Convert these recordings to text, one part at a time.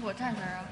果站这儿啊。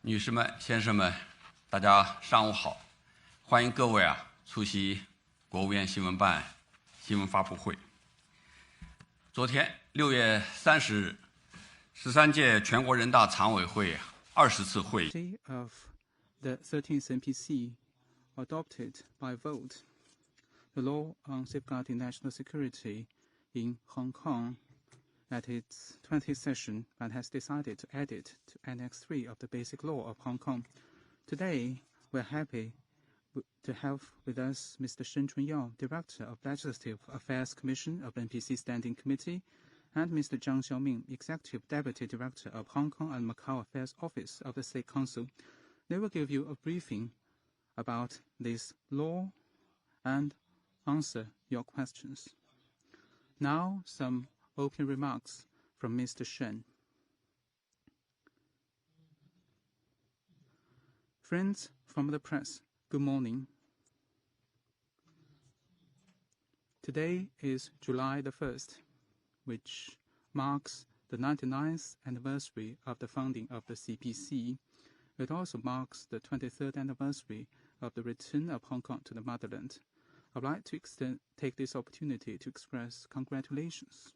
女士们、先生们，大家上午好！欢迎各位出席国务院新闻办新闻发布会。昨天6月30日，13届全国人大常委会20次会议 of the 13th NPC adopted by vote the law on safeguarding national security in Hong Kong at its 20th session and has decided to add it to Annex 3 of the Basic Law of Hong Kong. Today, we're happy to have with us Mr. Shen Chunyao, Director of Legislative Affairs Commission of NPC Standing Committee, and Mr. Zhang Xiaoming, Executive Deputy Director of Hong Kong and Macau Affairs Office of the State Council. They will give you a briefing about this law and answer your questions. Now, some opening remarks from Mr. Shen. Friends from the press, good morning. Today is July the 1st, which marks the 99th anniversary of the founding of the CPC. It also marks the 23rd anniversary of the return of Hong Kong to the motherland. I'd like to take this opportunity to express congratulations.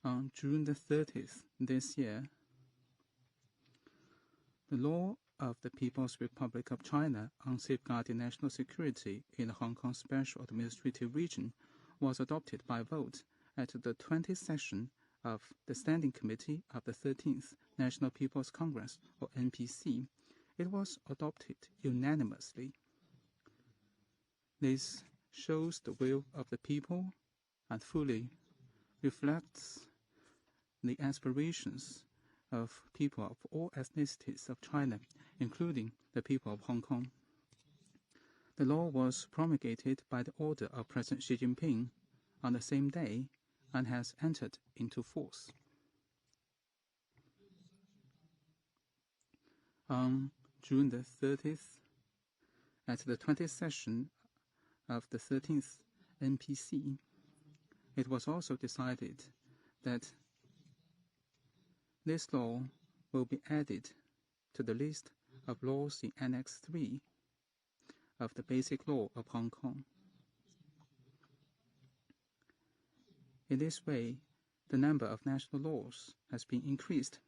On June the 30th this year, the law of the People's Republic of China on safeguarding national security in the Hong Kong Special Administrative Region was adopted by vote at the 20th session of the Standing Committee of the 13th National People's Congress, or NPC. It was adopted unanimously. This shows the will of the people and fully reflects the aspirations of people of all ethnicities of China, including the people of Hong Kong. The law was promulgated by the order of President Xi Jinping on the same day and has entered into force. On June the 30th, at the 20th session of the 13th NPC, it was also decided that this law will be added to the list of laws in Annex 3 of the Basic Law of Hong Kong. In this way, the number of national laws has been increased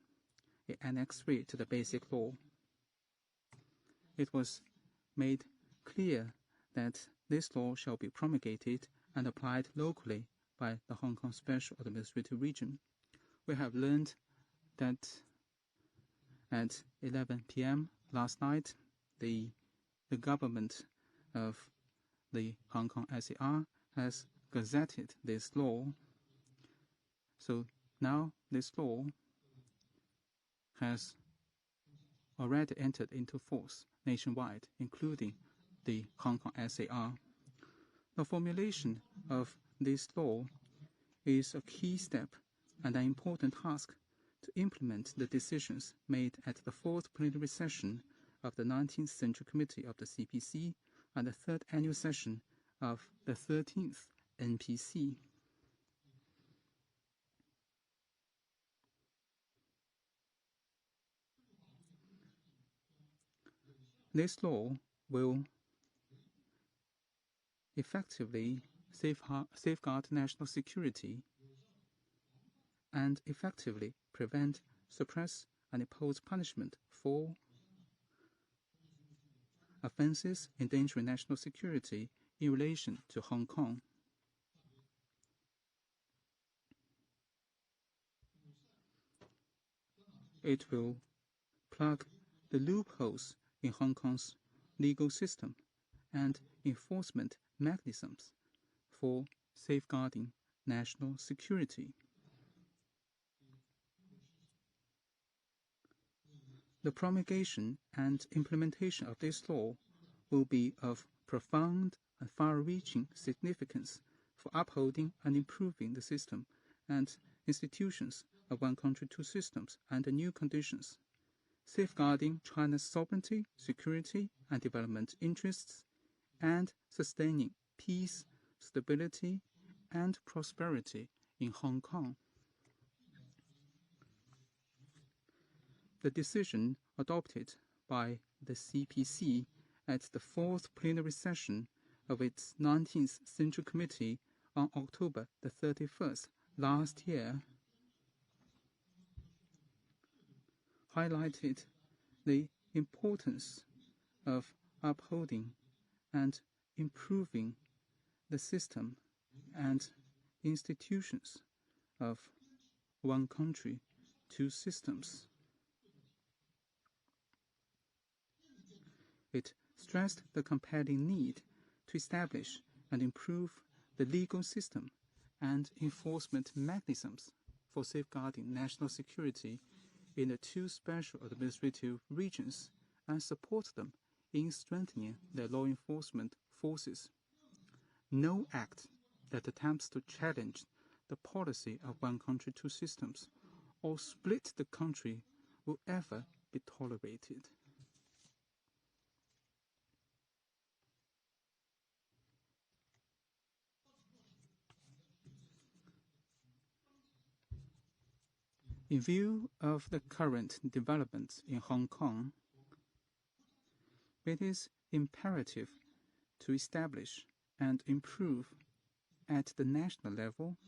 in Annex 3 to the Basic Law. It was made clear that this law shall be promulgated and applied locally by the Hong Kong Special Administrative Region. We have learned that at 11 p.m. last night, the government of the Hong Kong SAR has gazetted this law. So now this law has already entered into force nationwide, including the Hong Kong SAR. The formulation of this law is a key step and an important task to implement the decisions made at the 4th plenary session of the 19th Central Committee of the CPC and the 3rd annual session of the 13th NPC. This law will effectively safeguard national security and effectively prevent, suppress, and impose punishment for offenses endangering national security in relation to Hong Kong. It will plug the loopholes in Hong Kong's legal system and enforcement mechanisms for safeguarding national security. The promulgation and implementation of this law will be of profound and far-reaching significance for upholding and improving the system and institutions of one country, two systems under new conditions, safeguarding China's sovereignty, security, and development interests, and sustaining peace, stability, and prosperity in Hong Kong. the decision adopted by the CPC at the fourth plenary session of its 19th Central Committee on October the 31st last year highlighted the importance of upholding and improving the system and institutions of one country, two systems. It stressed the compelling need to establish and improve the legal system and enforcement mechanisms for safeguarding national security in the two special administrative regions and support them in strengthening their law enforcement forces. No act that attempts to challenge the policy of one country, two systems or split the country will ever be tolerated. In view of the current developments in Hong Kong, it is imperative to establish and improve at the national level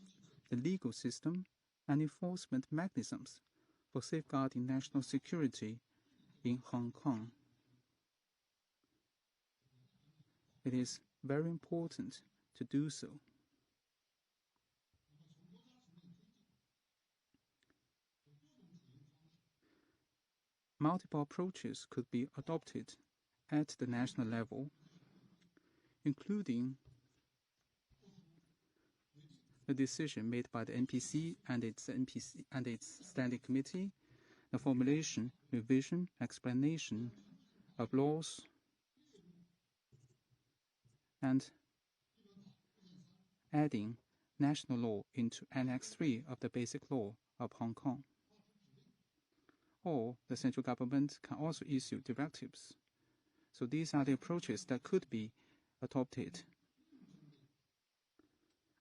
the legal system and enforcement mechanisms for safeguarding national security in Hong Kong. It is very important to do so. Multiple approaches could be adopted at the national level, including the decision made by the NPC and its standing committee, the formulation, revision, explanation of laws, and adding national law into Annex 3 of the Basic Law of Hong Kong. Or the central government can also issue directives. So these are the approaches that could be adopted.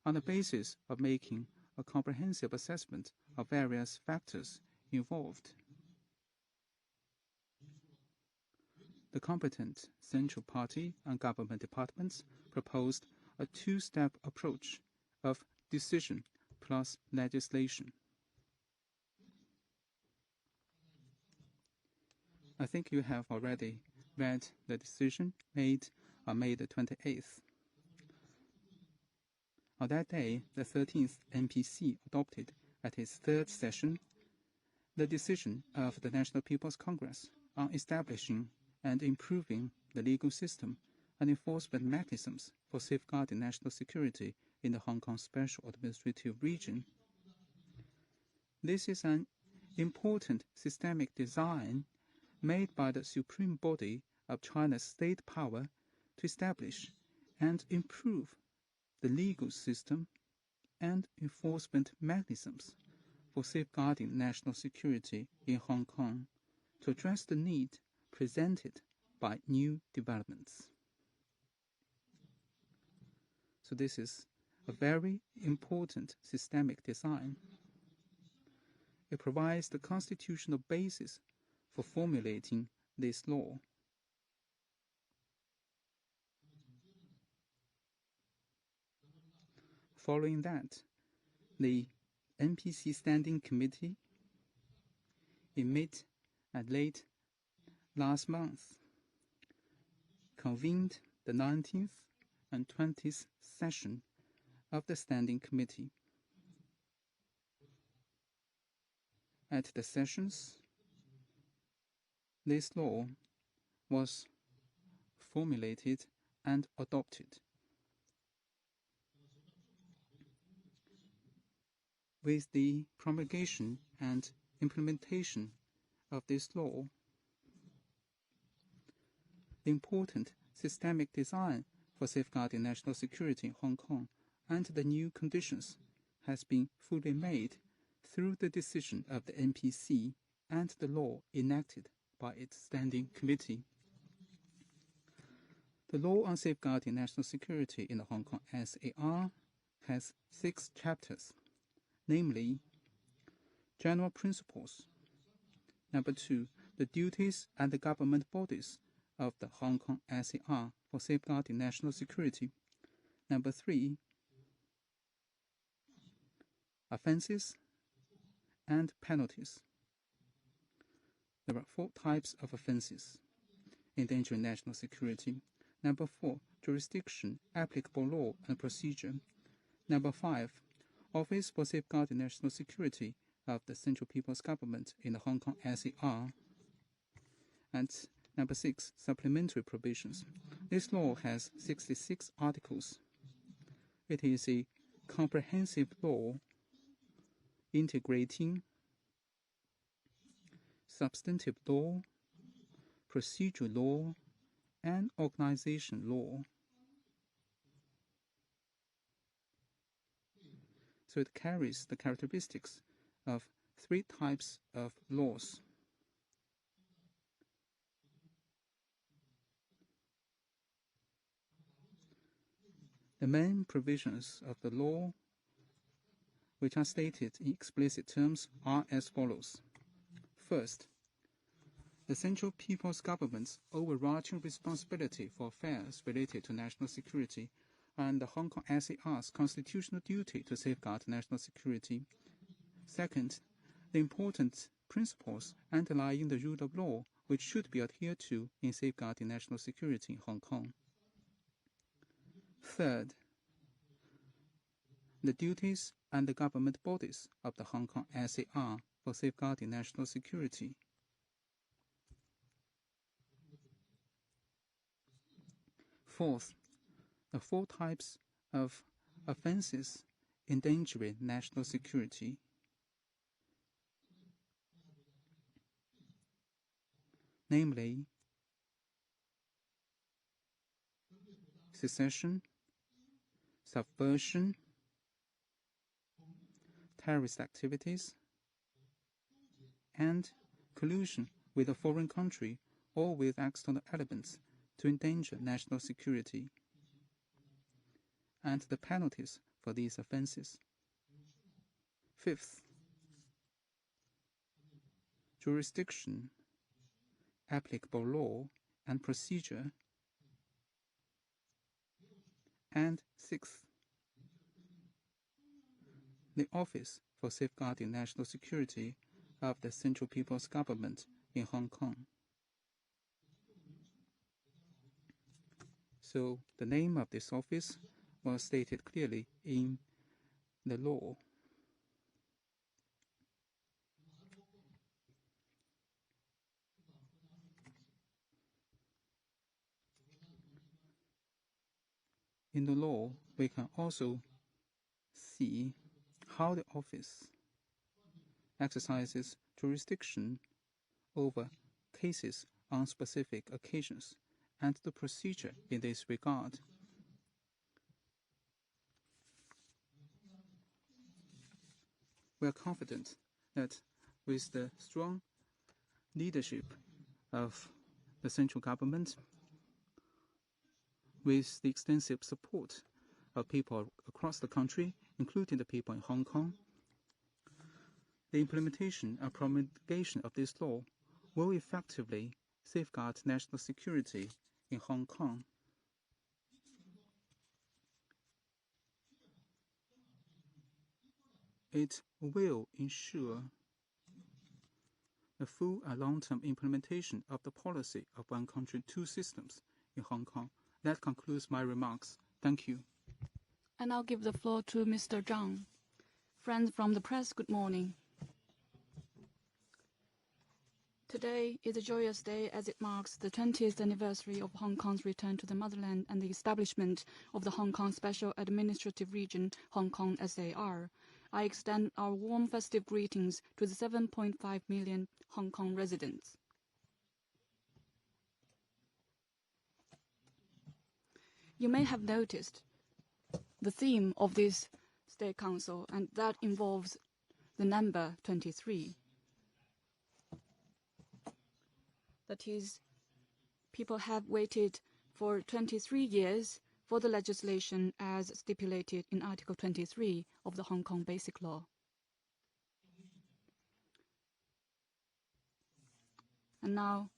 On the basis of making a comprehensive assessment of various factors involved, the competent central party and government departments proposed a two-step approach of decision plus legislation. I think you have already read the decision made on May the 28th. On that day, the 13th NPC adopted at its third session the decision of the National People's Congress on establishing and improving the legal system and enforcement mechanisms for safeguarding national security in the Hong Kong Special Administrative Region. This is an important systemic design made by the supreme body of China's state power to establish and improve the legal system and enforcement mechanisms for safeguarding national security in Hong Kong to address the need presented by new developments. So this is a very important systemic design. It provides the constitutional basis for formulating this law. Following that, the NPC Standing Committee in mid and late last month convened the 19th and 20th session of the Standing Committee. At the sessions, this law was formulated and adopted. With the promulgation and implementation of this law, the important systemic design for safeguarding national security in Hong Kong and the new conditions has been fully made through the decision of the NPC and the law enacted by its standing committee. The law on safeguarding national security in the Hong Kong SAR has 6 chapters, namely general principles, Number 2, the duties and the government bodies of the Hong Kong SAR for safeguarding national security. Number 3, offences and penalties. There are 4 types of offences endangering national security. Number 4, jurisdiction, applicable law and procedure. Number 5, Office for Safeguarding National Security of the Central People's Government in the Hong Kong SAR. And number 6, supplementary provisions. This law has 66 articles. It is a comprehensive law integrating substantive law, procedure law, and organization law. So it carries the characteristics of 3 types of laws. The main provisions of the law, which are stated in explicit terms, are as follows. First, the Central People's Government's overarching responsibility for affairs related to national security and the Hong Kong SAR's constitutional duty to safeguard national security. Second, the important principles underlying the rule of law which should be adhered to in safeguarding national security in Hong Kong. Third, the duties and the government bodies of the Hong Kong SAR for safeguarding national security. Fourth, the 4 types of offences endangering national security. Namely, secession, subversion, terrorist activities, and collusion with a foreign country or with external elements to endanger national security, and the penalties for these offences. Fifth, jurisdiction, applicable law and procedure. And sixth, the Office for Safeguarding National Security of the Central People's Government in Hong Kong. So the name of this office was stated clearly in the law. In the law, we can also see how the office exercises jurisdiction over cases on specific occasions and the procedure in this regard. We are confident that with the strong leadership of the central government, with the extensive support of people across the country, including the people in Hong Kong, the implementation and promulgation of this law will effectively safeguard national security in Hong Kong. It will ensure the full and long-term implementation of the policy of one country, 2 systems in Hong Kong. That concludes my remarks. Thank you. I now give the floor to Mr. Zhang. Friends from the press, good morning. Today is a joyous day as it marks the 20th anniversary of Hong Kong's return to the motherland and the establishment of the Hong Kong Special Administrative Region, Hong Kong SAR. I extend our warm festive greetings to the 7.5 million Hong Kong residents. You may have noticed the theme of this State Council, and that involves the number 23. That is, people have waited for 23 years for the legislation as stipulated in Article 23 of the Hong Kong Basic Law. And now,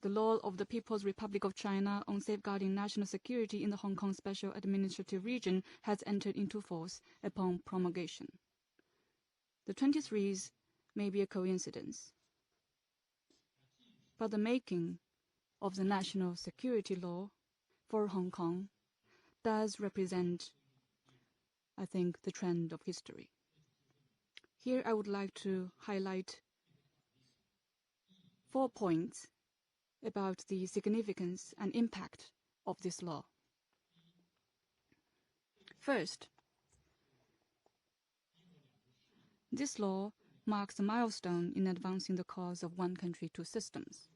the law of the People's Republic of China on safeguarding national security in the Hong Kong Special Administrative Region has entered into force upon promulgation. The 23s may be a coincidence, but the making of the national security law for Hong Kong does represent, I think, the trend of history. Here I would like to highlight 4 points about the significance and impact of this law. First, this law marks a milestone in advancing the cause of one country, two systems.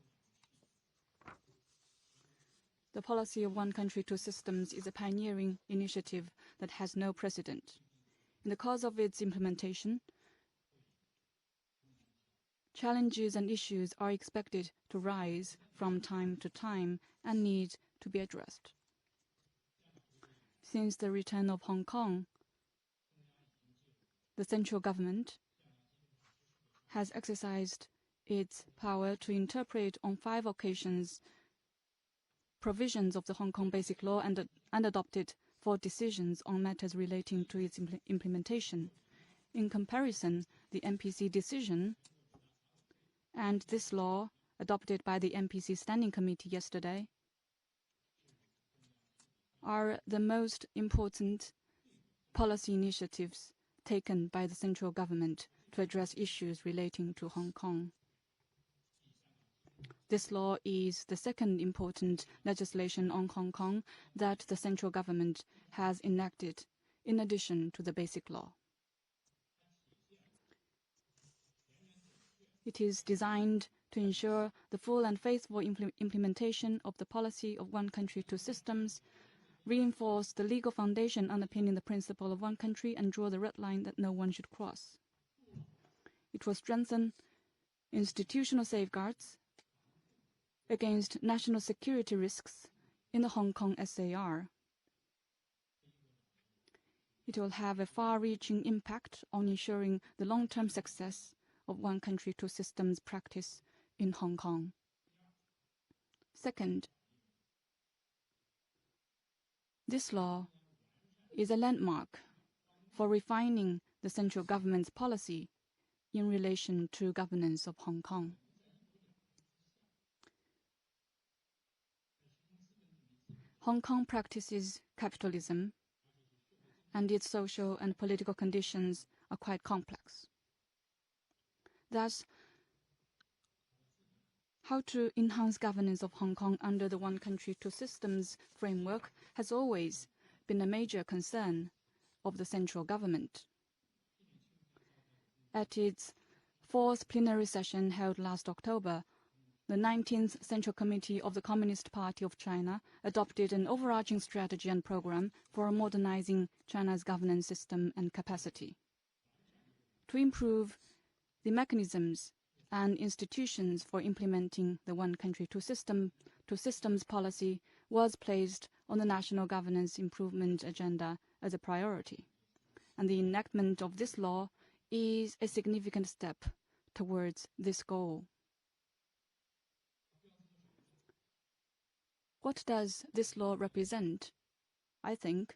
The policy of one country, two systems is a pioneering initiative that has no precedent. In the course of its implementation, challenges and issues are expected to rise from time to time and need to be addressed. Since the return of Hong Kong, the central government has exercised its power to interpret on 5 occasions provisions of the Hong Kong Basic Law and adopted 4 decisions on matters relating to its implementation. In comparison, the MPC decision and this law adopted by the MPC Standing Committee yesterday are the most important policy initiatives taken by the central government to address issues relating to Hong Kong. This law is the second important legislation on Hong Kong that the central government has enacted in addition to the Basic Law. It is designed to ensure the full and faithful implementation of the policy of one country, two systems, reinforce the legal foundation underpinning the principle of one country, and draw the red line that no one should cross. It will strengthen institutional safeguards against national security risks in the Hong Kong SAR. It will have a far-reaching impact on ensuring the long-term success of one country, two systems practice in Hong Kong. Second, this law is a landmark for refining the central government's policy in relation to governance of Hong Kong. Hong Kong practices capitalism, and its social and political conditions are quite complex. Thus, how to enhance governance of Hong Kong under the one country, two systems framework has always been a major concern of the central government. At its 4th plenary session held last October, the 19th Central Committee of the Communist Party of China adopted an overarching strategy and program for modernizing China's governance system and capacity. To improve the mechanisms and institutions for implementing the one country, two systems policy was placed on the national governance improvement agenda as a priority, and the enactment of this law is a significant step towards this goal. What does this law represent? I think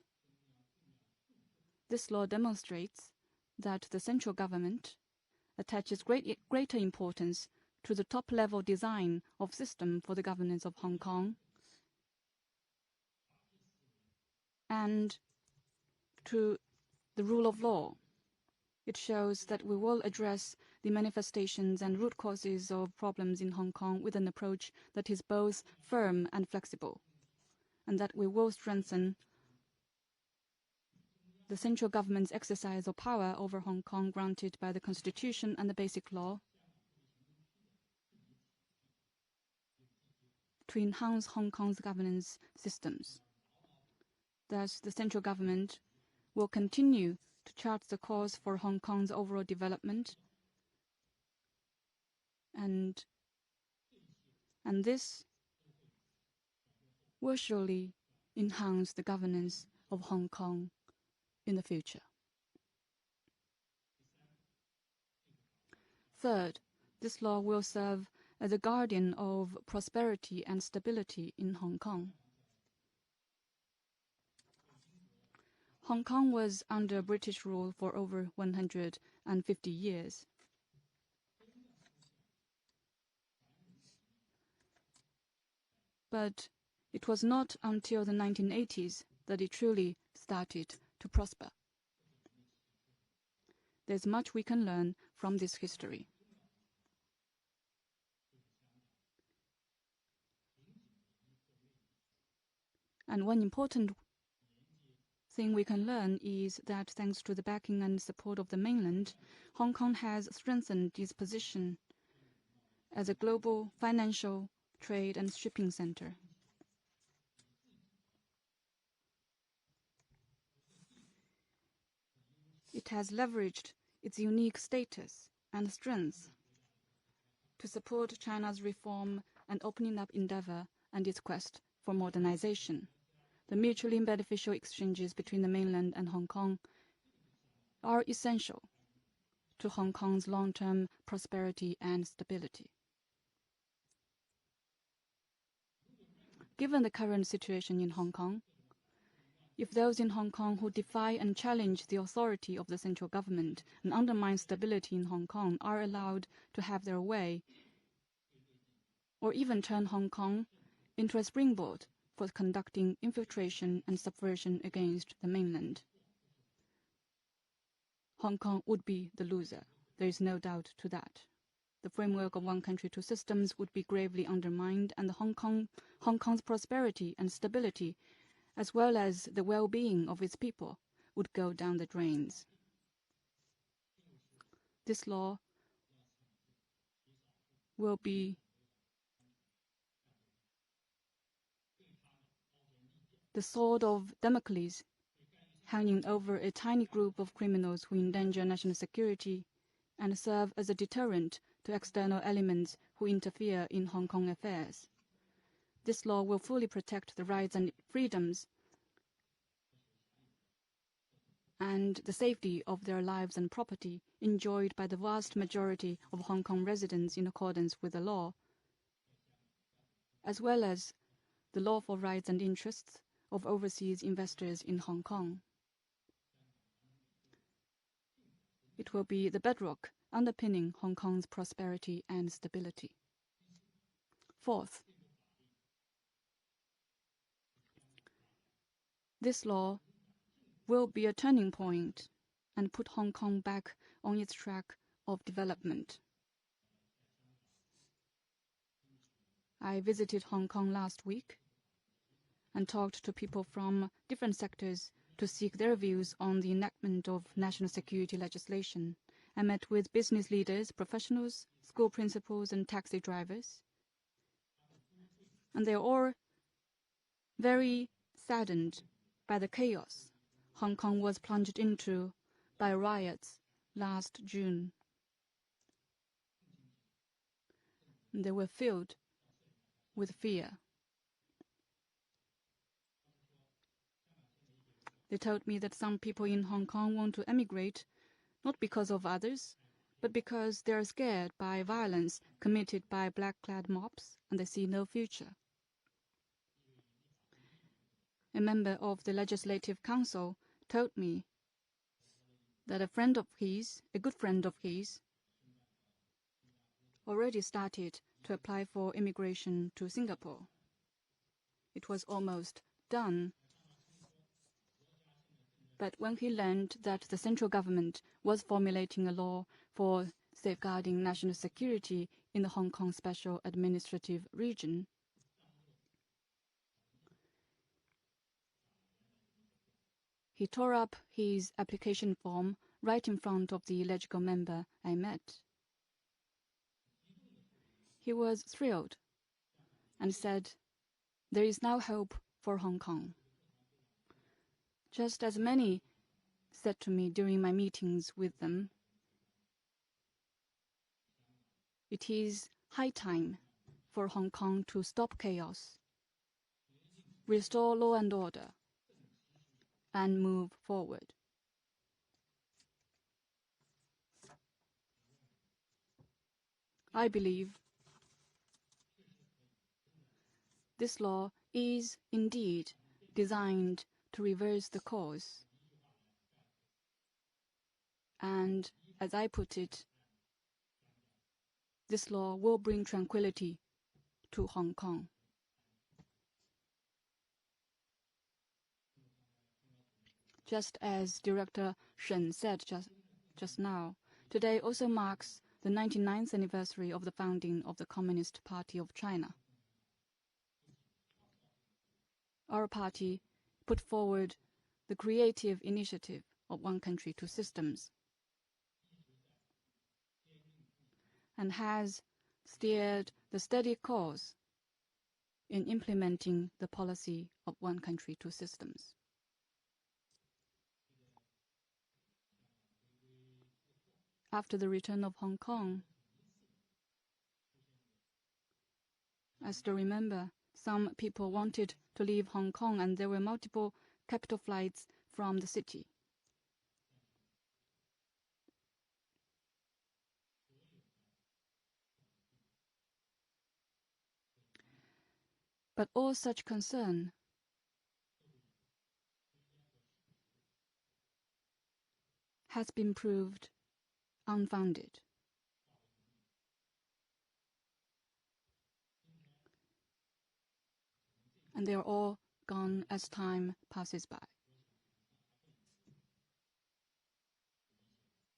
this law demonstrates that the central government attaches greater importance to the top-level design of system for the governance of Hong Kong and to the rule of law. It shows that we will address the manifestations and root causes of problems in Hong Kong with an approach that is both firm and flexible, and that we will strengthen the central government's exercise of power over Hong Kong granted by the Constitution and the Basic Law to enhance Hong Kong's governance systems. Thus, the central government will continue to chart the course for Hong Kong's overall development, and this will surely enhance the governance of Hong Kong in the future. Third, this law will serve as a guardian of prosperity and stability in Hong Kong. Hong Kong was under British rule for over 150 years. But it was not until the 1980s that it truly started to prosper. There's much we can learn from this history. And one important thing we can learn is that thanks to the backing and support of the mainland, Hong Kong has strengthened its position as a global financial, trade and shipping center. It has leveraged its unique status and strength to support China's reform and opening up endeavor and its quest for modernization. The mutually beneficial exchanges between the mainland and Hong Kong are essential to Hong Kong's long-term prosperity and stability. Given the current situation in Hong Kong, if those in Hong Kong who defy and challenge the authority of the central government and undermine stability in Hong Kong are allowed to have their way, or even turn Hong Kong into a springboard for conducting infiltration and subversion against the mainland, Hong Kong would be the loser. There is no doubt to that. The framework of one country, two systems would be gravely undermined, and Hong Kong's prosperity and stability, as well as the well-being of its people, would go down the drains. This law will be the sword of Damocles hanging over a tiny group of criminals who endanger national security and serve as a deterrent to external elements who interfere in Hong Kong affairs. This law will fully protect the rights and freedoms and the safety of their lives and property enjoyed by the vast majority of Hong Kong residents in accordance with the law, as well as the lawful rights and interests of overseas investors in Hong Kong. It will be the bedrock underpinning Hong Kong's prosperity and stability. Fourth, this law will be a turning point and put Hong Kong back on its track of development. I visited Hong Kong last week and talked to people from different sectors to seek their views on the enactment of national security legislation. I met with business leaders, professionals, school principals, and taxi drivers. And they're all very saddened by the chaos Hong Kong was plunged into by riots last June. They were filled with fear. They told me that some people in Hong Kong want to emigrate, not because of others, but because they are scared by violence committed by black-clad mobs and they see no future. A member of the Legislative Council told me that a good friend of his, already started to apply for immigration to Singapore. It was almost done. But when he learned that the central government was formulating a law for safeguarding national security in the Hong Kong Special Administrative Region, he tore up his application form right in front of the legislative member I met. He was thrilled and said, "There is now hope for Hong Kong." Just as many said to me during my meetings with them, it is high time for Hong Kong to stop chaos, restore law and order, and move forward. I believe This law is indeed designed to reverse the course. And as I put it, this law will bring tranquility to Hong Kong. Just as Director Shen said just now, today also marks the 99th anniversary of the founding of the Communist Party of China. Our party put forward the creative initiative of one country, two systems, and has steered the steady course in implementing the policy of one country, two systems. After the return of Hong Kong, I still remember some people wanted to leave Hong Kong, and there were multiple capital flights from the city. But all such concern has been proved unfounded. And they are all gone as time passes by.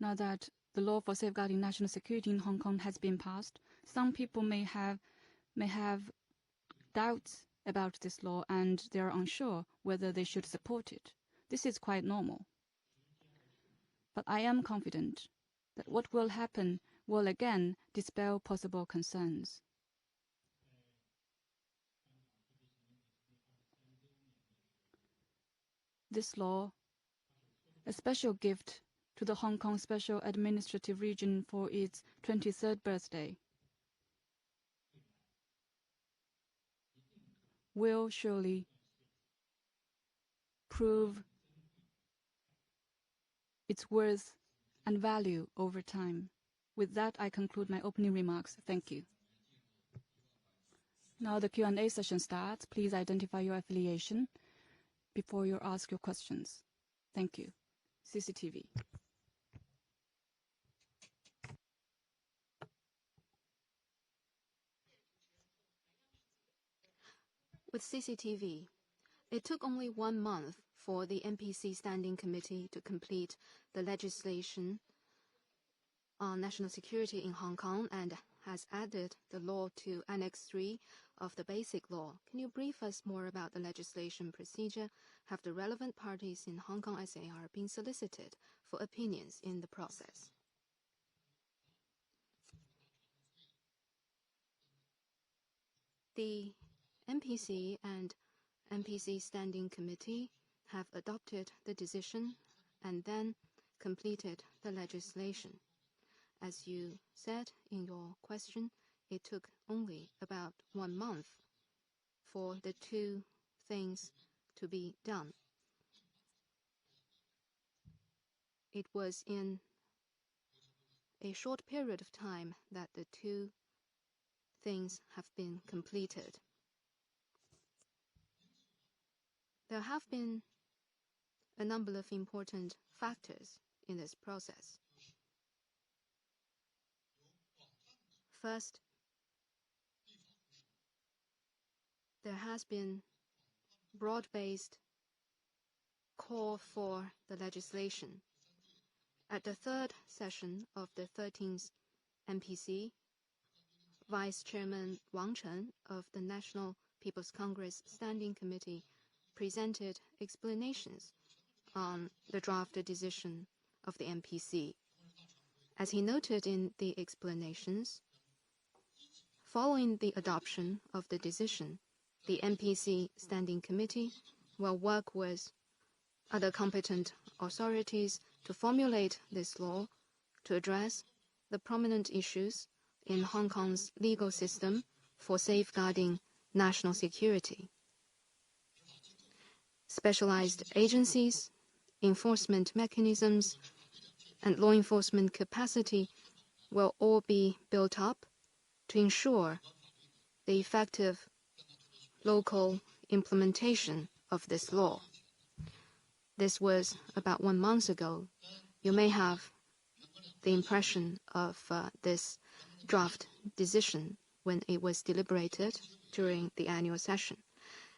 Now that the law for safeguarding national security in Hong Kong has been passed, some people may have doubts about this law, and they are unsure whether they should support it. This is quite normal. But I am confident that what will happen will again dispel possible concerns. This law, a special gift to the Hong Kong Special Administrative Region for its 23rd birthday, will surely prove its worth and value over time. With that, I conclude my opening remarks. Thank you. Now the Q&A session starts. Please identify your affiliation before you ask your questions. Thank you. CCTV. With CCTV, it took only 1 month for the NPC Standing Committee to complete the legislation on national security in Hong Kong and has added the law to Annex 3 of the Basic Law. Can you brief us more about the legislation procedure? Have the relevant parties in Hong Kong SAR been solicited for opinions in the process? The NPC and NPC Standing Committee have adopted the decision and then completed the legislation. As you said in your question, it took only about 1 month for the two things to be done. It was in a short period of time that the two things have been completed. There have been a number of important factors in this process. First, there has been broad-based call for the legislation. At the third session of the 13th NPC, Vice Chairman Wang Chen of the National People's Congress Standing Committee presented explanations on the draft decision of the NPC. As he noted in the explanations, following the adoption of the decision, the NPC Standing Committee will work with other competent authorities to formulate this law to address the prominent issues in Hong Kong's legal system for safeguarding national security. Specialized agencies, enforcement mechanisms, and law enforcement capacity will all be built up to ensure the effective local implementation of this law. This was about 1 month ago. You may have the impression of this draft decision when it was deliberated during the annual session.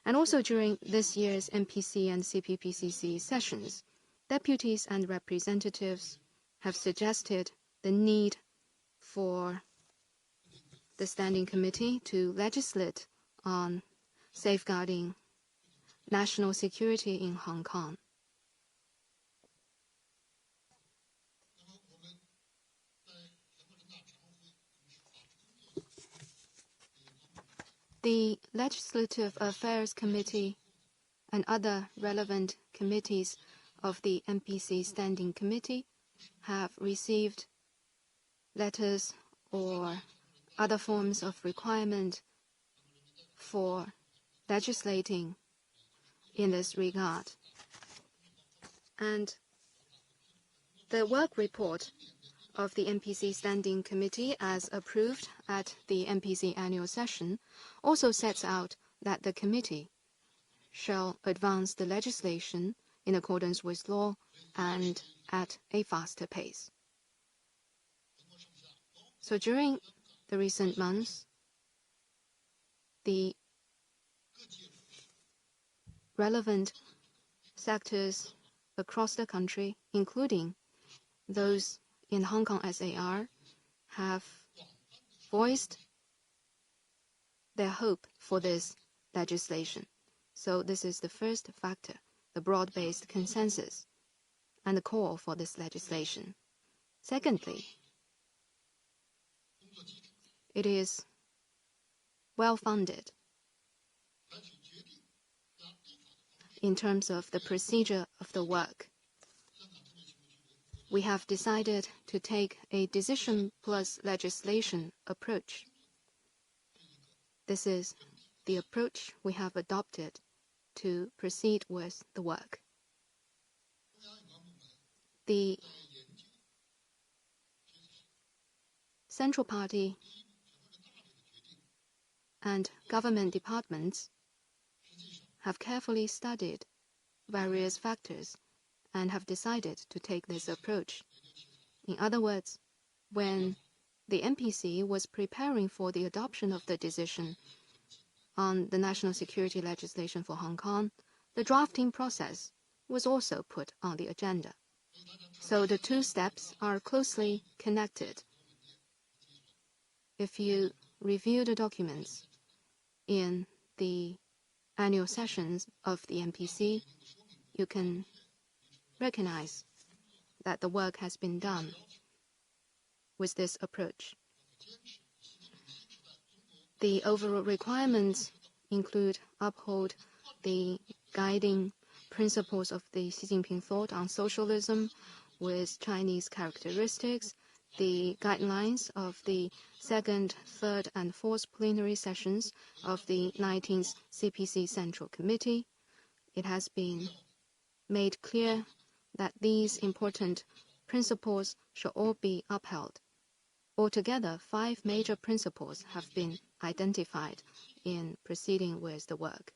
And also during this year's MPC and CPPCC sessions, deputies and representatives have suggested the need for the Standing Committee to legislate on safeguarding national security in Hong Kong. The Legislative Affairs Committee and other relevant committees of the MPC Standing Committee have received letters or other forms of requirement for legislating in this regard. And the work report of the MPC Standing Committee, as approved at the MPC annual session, also sets out that the committee shall advance the legislation in accordance with law and at a faster pace. So during the recent months, the relevant sectors across the country, including those in Hong Kong SAR, have voiced their hope for this legislation. So this is the first factor, the broad-based consensus and the call for this legislation. Secondly, it is well-funded in terms of the procedure of the work. We have decided to take a decision plus legislation approach. This is the approach we have adopted to proceed with the work. The Central Party and government departments have carefully studied various factors and have decided to take this approach. In other words, when the MPC was preparing for the adoption of the decision on the national security legislation for Hong Kong, the drafting process was also put on the agenda. So the two steps are closely connected. If you review the documents in the annual sessions of the MPC, you can recognize that the work has been done with this approach. The overall requirements include uphold the guiding principles of the Xi Jinping thought on socialism with Chinese characteristics, the guidelines of the second, third, and fourth plenary sessions of the 19th CPC Central Committee. It has been made clear that these important principles should all be upheld. Altogether, 5 major principles have been identified in proceeding with the work.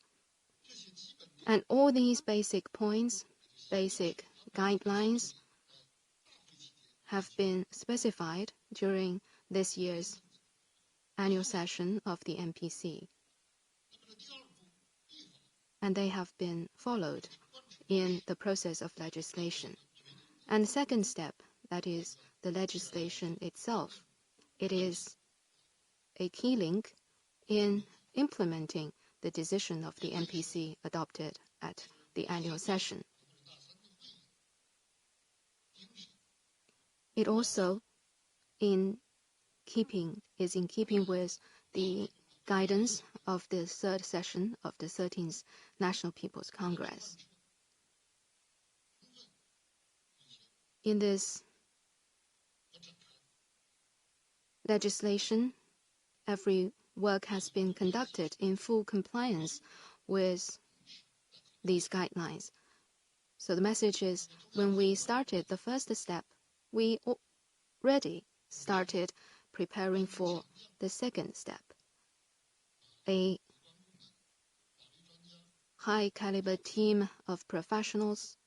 And all these basic points, basic guidelines, have been specified during this year's annual session of the MPC. And they have been followed in the process of legislation. And the second step, that is the legislation itself, it is a key link in implementing the decision of the MPC adopted at the annual session. It also is in keeping with the guidance of the third session of the 13th National People's Congress. In this legislation, every work has been conducted in full compliance with these guidelines. So the message is, when we started the first step, we already started preparing for the second step. A high-caliber team of professionals,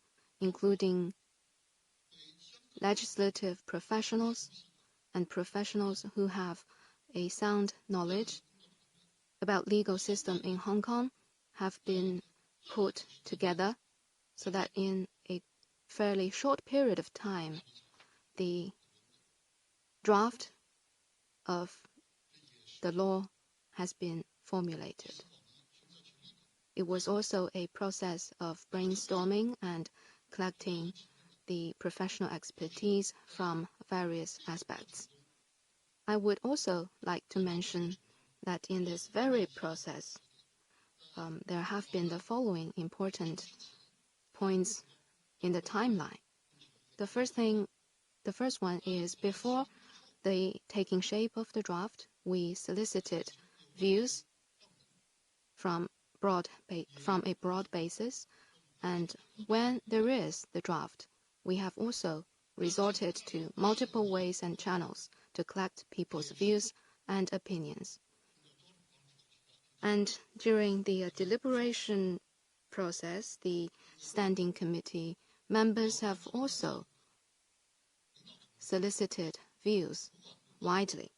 including legislative professionals and professionals who have a sound knowledge about legal system in Hong Kong, have been put together so that in a fairly short period of time, the draft of the law has been formulated. It was also a process of brainstorming and collecting the professional expertise from various aspects. I would also like to mention that in this very process, there have been the following important points in the timeline. The first one is before the taking shape of the draft, we solicited views from a broad basis, and when there is the draft, we have also resorted to multiple ways and channels to collect people's views and opinions. And during the deliberation process, the Standing Committee members have also solicited views widely.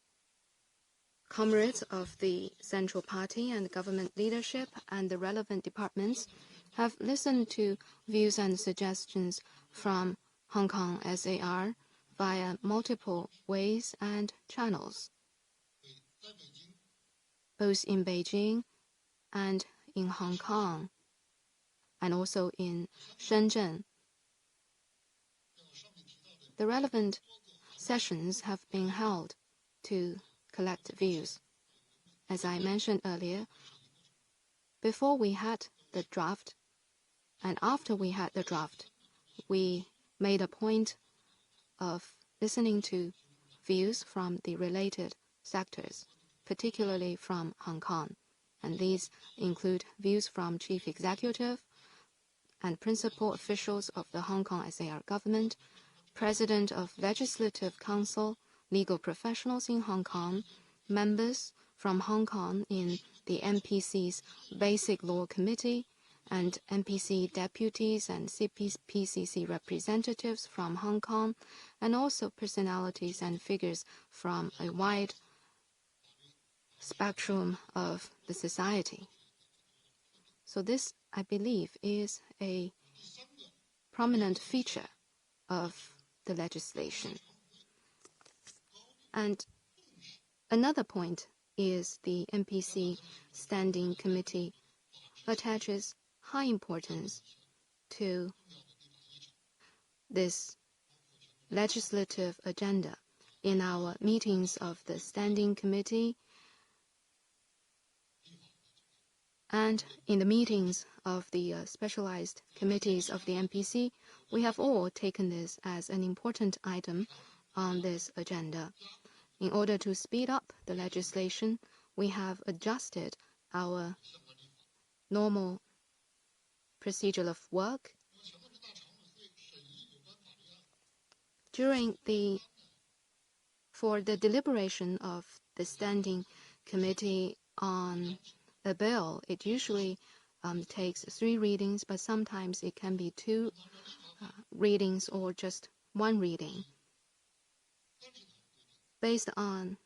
Comrades of the Central Party and government leadership and the relevant departments have listened to views and suggestions from Hong Kong SAR via multiple ways and channels, both in Beijing and in Hong Kong, and also in Shenzhen. The relevant sessions have been held to collect views. As I mentioned earlier, before we had the draft and after we had the draft, we made a point of listening to views from the related sectors, particularly from Hong Kong. And these include views from Chief Executive and principal officials of the Hong Kong SAR government, President of Legislative Council, legal professionals in Hong Kong, members from Hong Kong in the MPC's Basic Law Committee, and MPC deputies and CPCC representatives from Hong Kong, and also personalities and figures from a wide spectrum of the society. So this, I believe, is a prominent feature of the legislation. And another point is the MPC Standing Committee attaches high importance to this legislative agenda. In our meetings of the Standing Committee and in the meetings of the specialized committees of the MPC, we have all taken this as an important item on this agenda. In order to speed up the legislation, we have adjusted our normal procedure of work. For the deliberation of the Standing Committee on a bill, it usually takes 3 readings, but sometimes it can be 2 readings or just 1 reading. Based on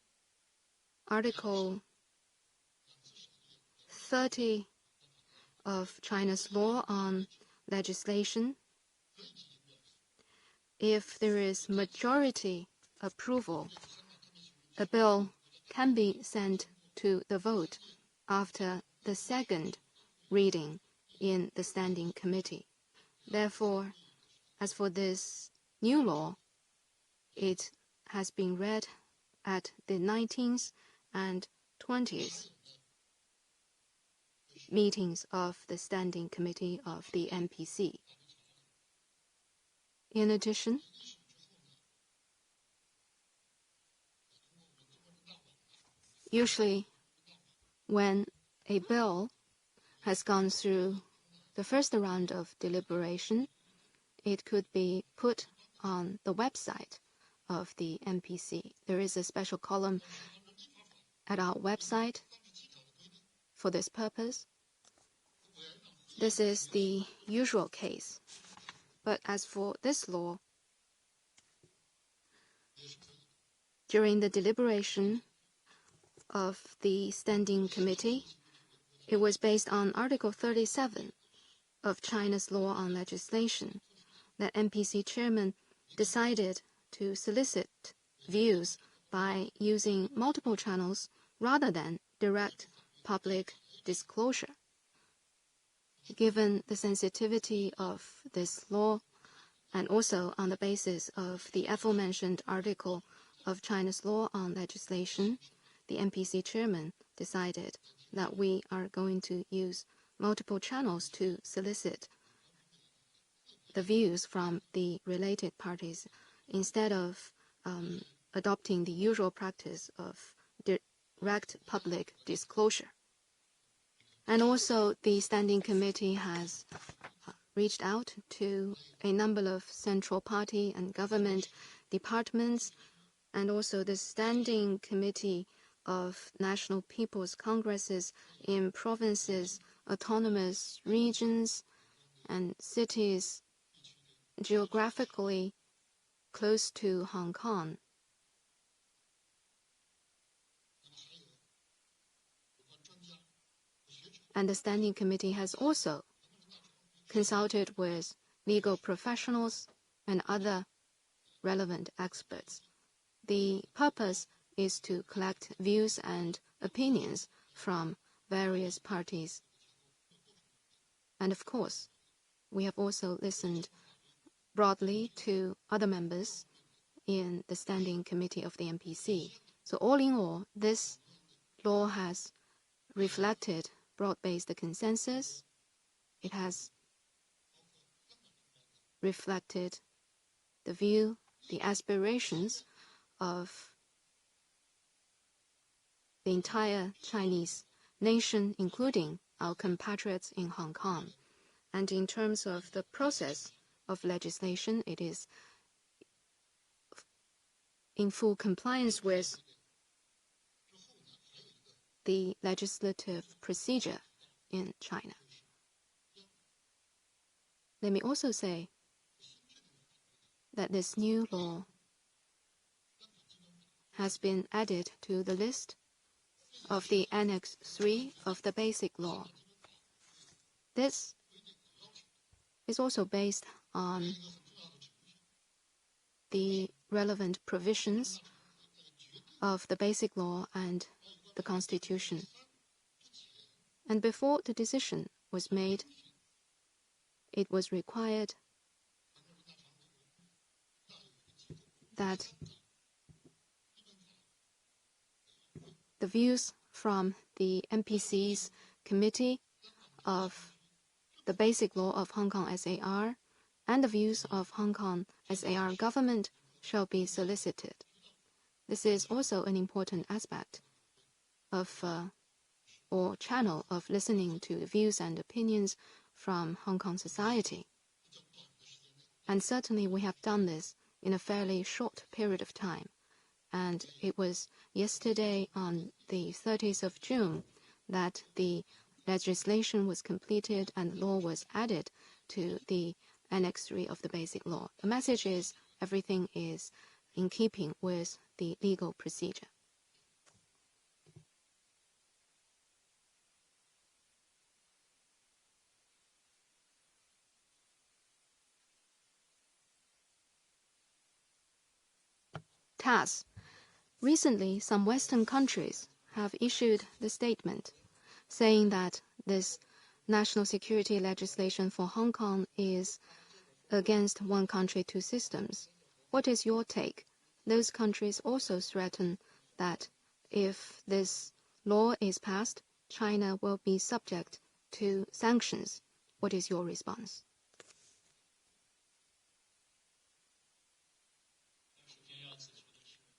Article 30 of China's law on legislation, if there is majority approval, a bill can be sent to the vote after the 2nd reading in the Standing Committee. Therefore, as for this new law, it has been read at the 19th and 20th meetings of the Standing Committee of the MPC. In addition, usually when a bill has gone through the first round of deliberation, it could be put on the website of the MPC. There is a special column at our website for this purpose. This is the usual case. But as for this law, during the deliberation of the Standing Committee, it was based on Article 37 of China's Law on Legislation that NPC chairman decided to solicit views by using multiple channels rather than direct public disclosure. Given the sensitivity of this law, and also on the basis of the aforementioned article of China's Law on Legislation, the NPC chairman decided that we are going to use multiple channels to solicit the views from the related parties instead of adopting the usual practice of direct public disclosure. And also, the Standing Committee has reached out to a number of central party and government departments, and also the Standing Committee of National People's Congresses in provinces, autonomous regions, and cities geographically close to Hong Kong. And the Standing Committee has also consulted with legal professionals and other relevant experts. The purpose is to collect views and opinions from various parties. And of course, we have also listened broadly to other members in the Standing Committee of the NPC. So all in all, this law has reflected broad-based consensus. It has reflected the view, the aspirations of the entire Chinese nation, including our compatriots in Hong Kong. And in terms of the process of legislation, it is in full compliance with the legislative procedure in China. Let me also say that this new law has been added to the list of the Annex 3 of the Basic Law. This is also based on the relevant provisions of the Basic Law and the Constitution. And before the decision was made, it was required that the views from the NPC's Committee of the Basic Law of Hong Kong SAR and the views of Hong Kong SAR government shall be solicited. This is also an important aspect of or channel of listening to the views and opinions from Hong Kong society. And certainly we have done this in a fairly short period of time. And it was yesterday on the 30th of June that the legislation was completed and law was added to the Annex 3 of the Basic Law. The message is everything is in keeping with the legal procedure. TAS. Recently, some Western countries have issued the statement saying that this national security legislation for Hong Kong is against one country, two systems. What is your take? Those countries also threaten that if this law is passed, China will be subject to sanctions. What is your response?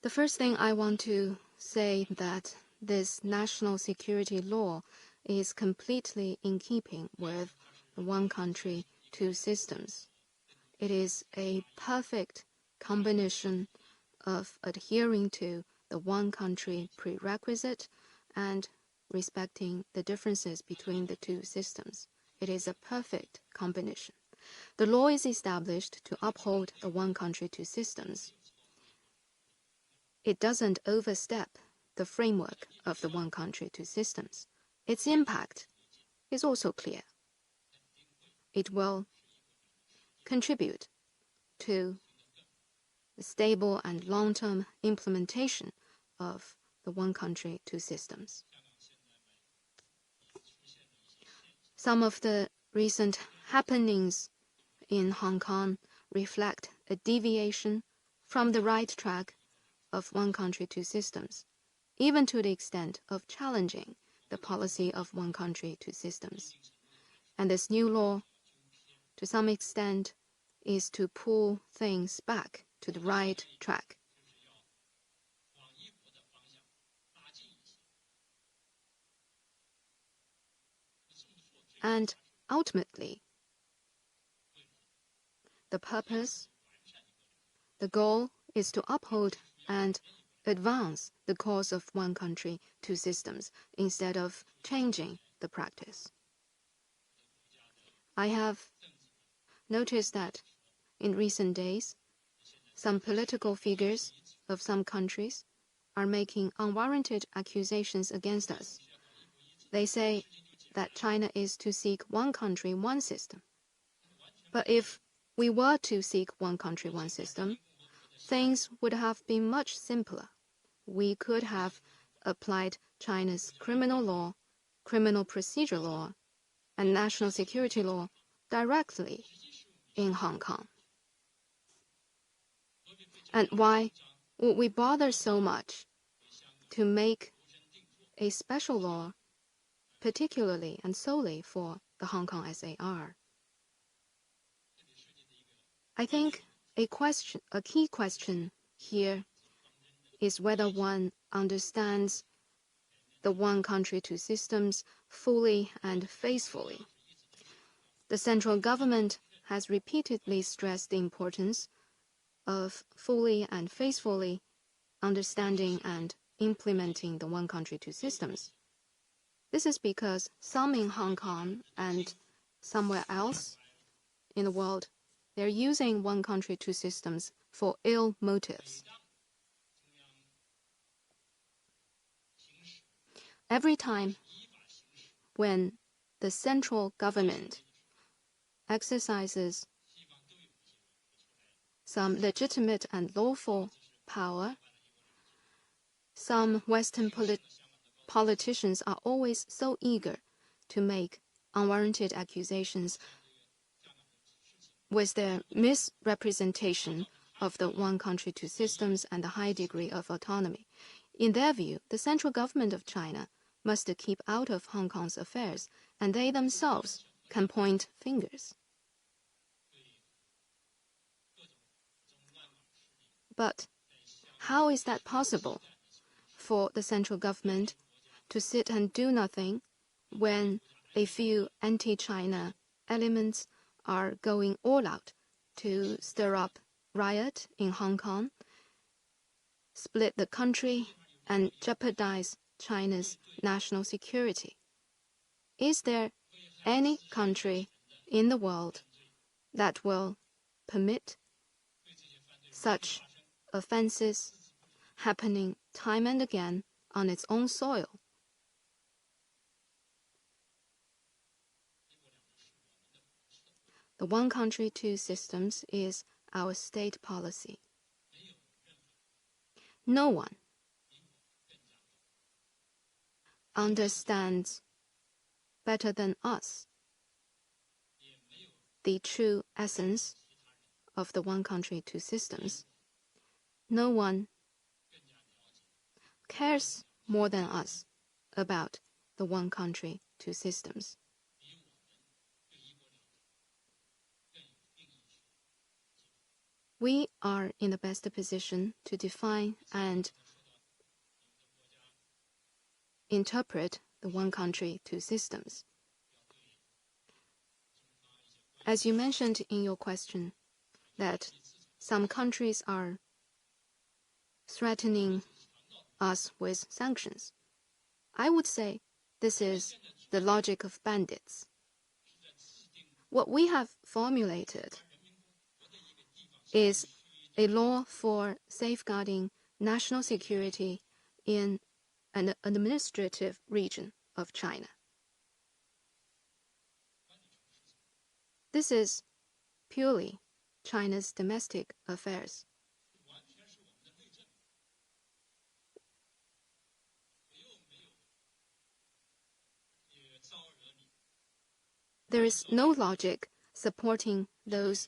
The first thing I want to say that this national security law is completely in keeping with one country, two systems. It is a perfect combination of adhering to the one country prerequisite and respecting the differences between the two systems. it is a perfect combination. The law is established to uphold the one country, two systems. It doesn't overstep the framework of the one country, two systems. Its impact is also clear. It will contribute to the stable and long-term implementation of the one country, two systems. Some of the recent happenings in Hong Kong reflect a deviation from the right track of one country, two systems, even to the extent of challenging the policy of one country, two systems. And this new law, to some extent, is to pull things back to the right track. And ultimately, the purpose, the goal is to uphold and advance the cause of one country, two systems, instead of changing the practice. I have noticed that in recent days, some political figures of some countries are making unwarranted accusations against us. They say that China is to seek one country, one system. But if we were to seek one country, one system, things would have been much simpler. We could have applied China's criminal law, criminal procedure law, and national security law directly in Hong Kong. And why would we bother so much to make a special law particularly and solely for the Hong Kong SAR? I think a key question here is whether one understands the one country, two systems fully and faithfully. The central government has repeatedly stressed the importance of fully and faithfully understanding and implementing the one country, two systems. This is because some in Hong Kong and somewhere else in the world, they're using one country, two systems for ill motives. Every time when the central government exercises some legitimate and lawful power, some Western politicians are always so eager to make unwarranted accusations with their misrepresentation of the one country, two systems and the high degree of autonomy. In their view, the central government of China must keep out of Hong Kong's affairs, and they themselves can point fingers. But how is that possible for the central government to sit and do nothing when a few anti-China elements are going all out to stir up riot in Hong Kong, split the country, and jeopardize China's national security? Is there any country in the world that will permit such offenses happening time and again on its own soil? The one country, two systems is our state policy. No one understands better than us the true essence of the one country, two systems. No one cares more than us about the one country, two systems. We are in the best position to define and interpret the one country, two systems. As you mentioned in your question, that some countries are threatening us with sanctions, I would say this is the logic of bandits. What we have formulated is a law for safeguarding national security in an administrative region of China. This is purely China's domestic affairs. There is no logic supporting those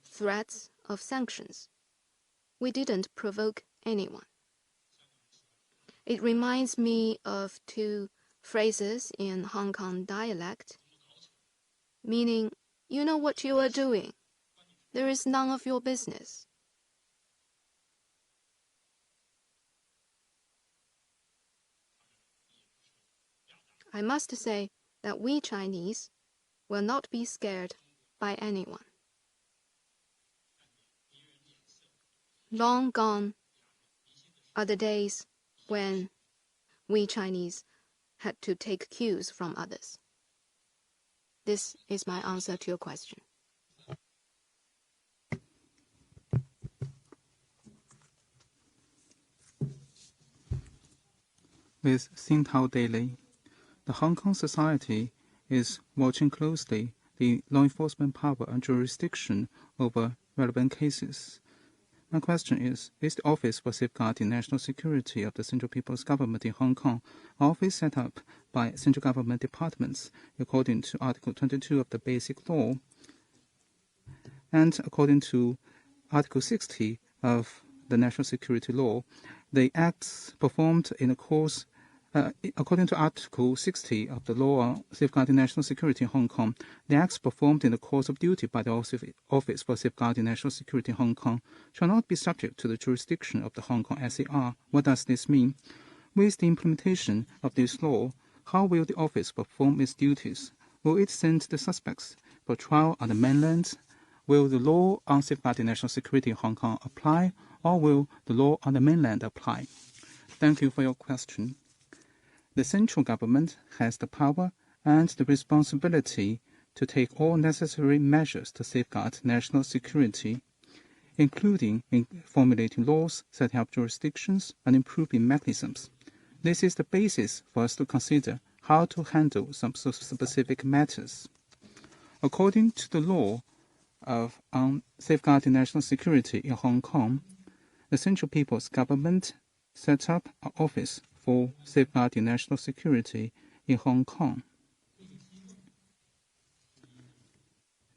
threats of sanctions. We didn't provoke anyone. It reminds me of two phrases in Hong Kong dialect, meaning, you know what you are doing. There is none of your business. I must say that we Chinese will not be scared by anyone. Long gone are the days when we Chinese had to take cues from others. This is my answer to your question. With Xingtao Daily, the Hong Kong society is watching closely the law enforcement power and jurisdiction over relevant cases. My question is the Office for Safeguarding National Security of the Central People's Government in Hong Kong an office set up by central government departments according to Article 22 of the Basic Law and according to Article 60 of the National Security Law? The acts performed in the course according to Article 60 of the Law on Safeguarding National Security in Hong Kong, the acts performed in the course of duty by the Office for Safeguarding National Security in Hong Kong shall not be subject to the jurisdiction of the Hong Kong SAR. What does this mean? With the implementation of this law, how will the office perform its duties? Will it send the suspects for trial on the mainland? Will the law on safeguarding national security in Hong Kong apply, or will the law on the mainland apply? Thank you for your question. The central government has the power and the responsibility to take all necessary measures to safeguard national security, including in formulating laws, setting up jurisdictions, and improving mechanisms. This is the basis for us to consider how to handle some specific matters. According to the law on safeguarding national security in Hong Kong, the Central People's Government set up an office for safeguarding national security in Hong Kong.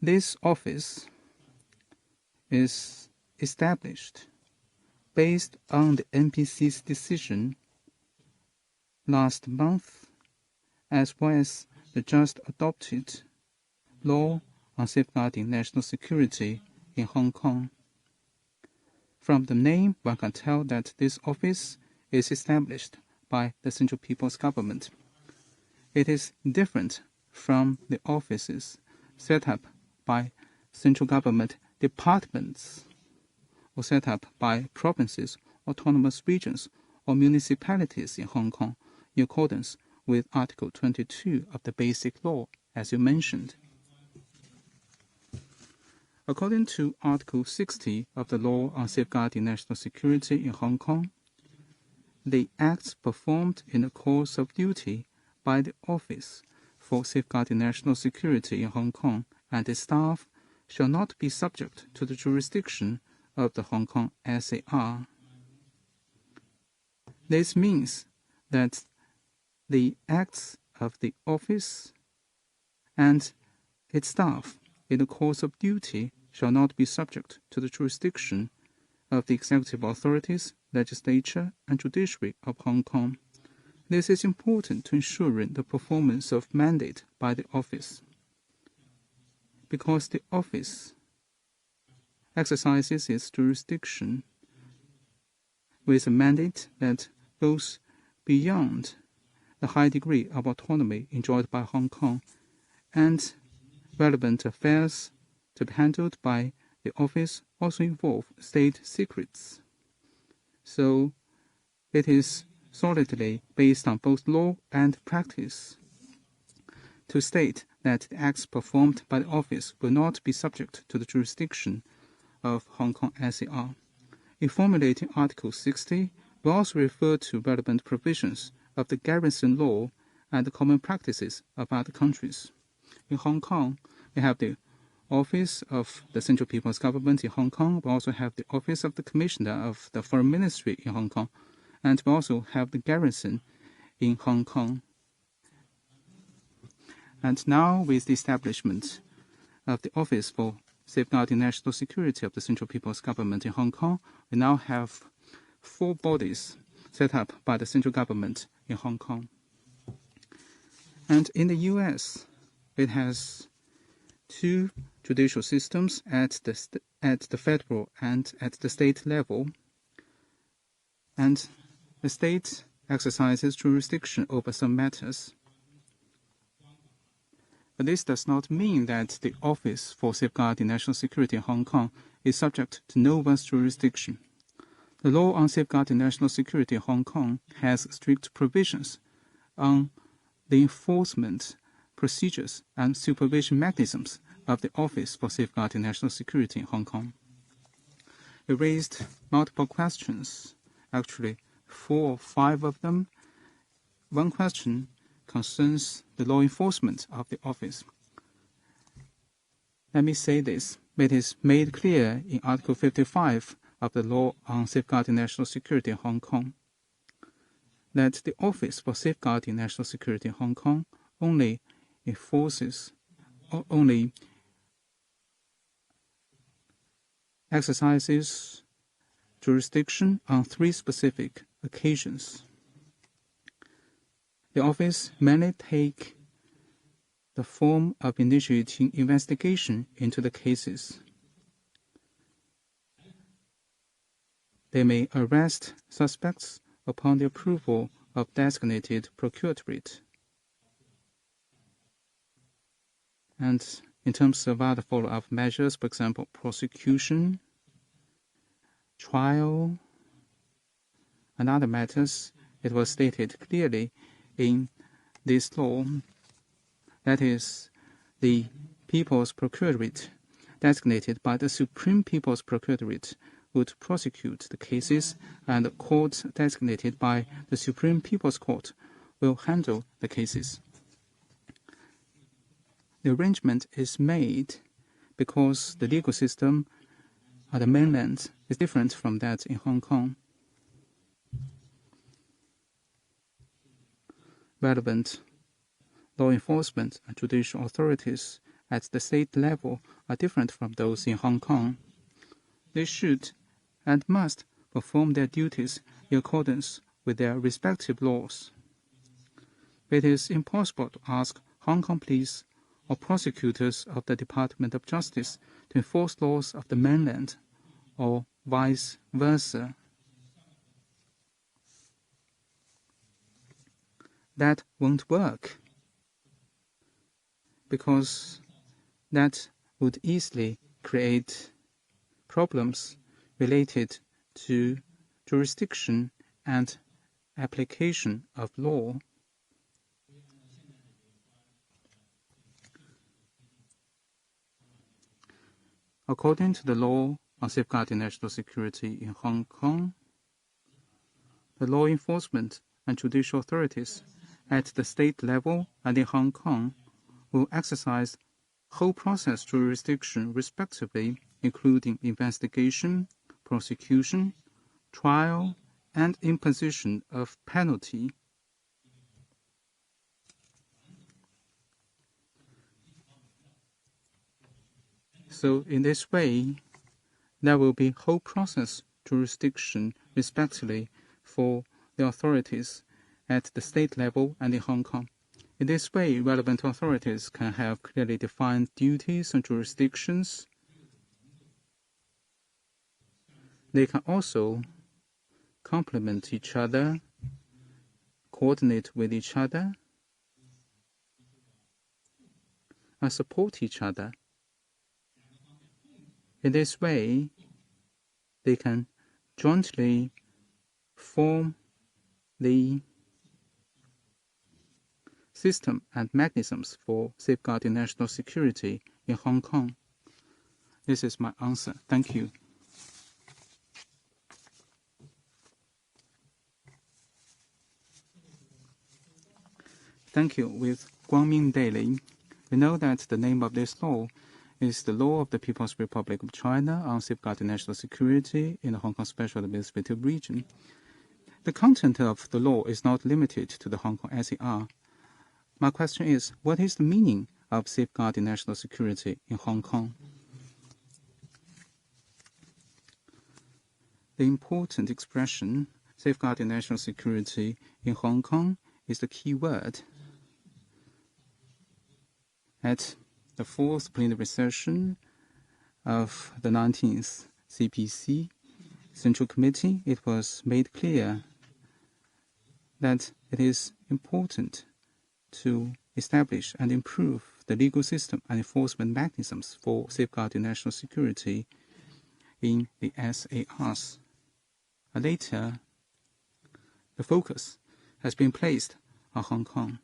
This office is established based on the NPC's decision last month, as well as the just adopted law on safeguarding national security in Hong Kong. From the name, one can tell that this office is established by the Central People's Government. It is different from the offices set up by central government departments or set up by provinces, autonomous regions, or municipalities in Hong Kong in accordance with Article 22 of the Basic Law, as you mentioned. According to Article 60 of the Law on Safeguarding National Security in Hong Kong, the acts performed in the course of duty by the Office for Safeguarding National Security in Hong Kong and its staff shall not be subject to the jurisdiction of the Hong Kong SAR. This means that the acts of the Office and its staff in the course of duty shall not be subject to the jurisdiction of the executive authorities, legislature, and judiciary of Hong Kong. This is important to ensuring the performance of mandate by the office, because the office exercises its jurisdiction with a mandate that goes beyond the high degree of autonomy enjoyed by Hong Kong, and relevant affairs to be handled by the office also involve state secrets. So it is solidly based on both law and practice to state that the acts performed by the office will not be subject to the jurisdiction of Hong Kong SAR. In formulating Article 60, we also refer to relevant provisions of the garrison law and the common practices of other countries. In Hong Kong, we have the Office of the Central People's Government in Hong Kong. We also have the Office of the Commissioner of the Foreign Ministry in Hong Kong. And we also have the garrison in Hong Kong. And now, with the establishment of the Office for Safeguarding National Security of the Central People's Government in Hong Kong, we now have 4 bodies set up by the central government in Hong Kong. And in the U.S., it has 2 judicial systems at the federal and at the state level. And the state exercises jurisdiction over some matters. But this does not mean that the Office for Safeguarding National Security in Hong Kong is subject to no one's jurisdiction. The law on safeguarding national security in Hong Kong has strict provisions on the enforcement procedures and supervision mechanisms of the Office for Safeguarding National Security in Hong Kong. It raised multiple questions, actually 4 or 5 of them. One question concerns the law enforcement of the office. Let me say this. It is made clear in Article 55 of the Law on Safeguarding National Security in Hong Kong that the Office for Safeguarding National Security in Hong Kong only exercises jurisdiction on 3 specific occasions. The office may take the form of initiating investigation into the cases. They may arrest suspects upon the approval of designated procuratorate. And in terms of other follow-up measures, for example, prosecution, trial, and other matters, it was stated clearly in this law, that is, the People's Procuratorate, designated by the Supreme People's Procuratorate, would prosecute the cases, and the court designated by the Supreme People's Court will handle the cases. The arrangement is made because the legal system on the mainland is different from that in Hong Kong. Relevant law enforcement and judicial authorities at the state level are different from those in Hong Kong. They should and must perform their duties in accordance with their respective laws. It is impossible to ask Hong Kong police or prosecutors of the Department of Justice to enforce laws of the mainland or vice versa. That won't work, because that would easily create problems related to jurisdiction and application of law. According to the law on safeguarding national security in Hong Kong, the law enforcement and judicial authorities at the state level and in Hong Kong will exercise whole process jurisdiction respectively, including investigation, prosecution, trial, and imposition of penalty. So in this way, there will be whole process jurisdiction respectively for the authorities at the state level and in Hong Kong. In this way, relevant authorities can have clearly defined duties and jurisdictions. They can also complement each other, coordinate with each other, and support each other. In this way, they can jointly form the system and mechanisms for safeguarding national security in Hong Kong. This is my answer. Thank you. Thank you. With Weimin Daily, we know that the name of this law is the Law of the People's Republic of China on safeguarding national security in the Hong Kong Special Administrative Region. The content of the law is not limited to the Hong Kong SAR. My question is, what is the meaning of safeguarding national security in Hong Kong? The important expression, safeguarding national security in Hong Kong, is the key word. At the fourth plenary session of the 19th CPC Central Committee, it was made clear that it is important to establish and improve the legal system and enforcement mechanisms for safeguarding national security in the SARs. Later, the focus has been placed on Hong Kong.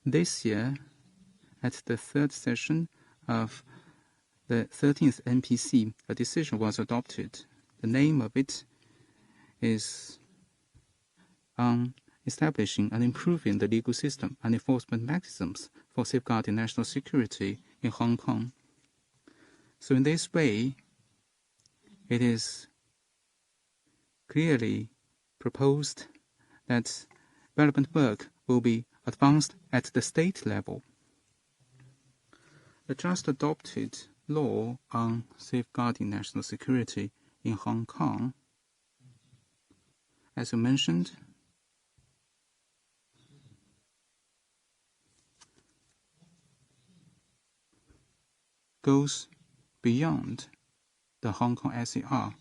This year, at the third session of the 13th NPC, a decision was adopted. The name of it is on establishing and improving the legal system and enforcement mechanisms for safeguarding national security in Hong Kong. So in this way, it is clearly proposed that relevant work will be advanced at the state level. The just adopted law on safeguarding national security in Hong Kong, as you mentioned, goes beyond the Hong Kong SAR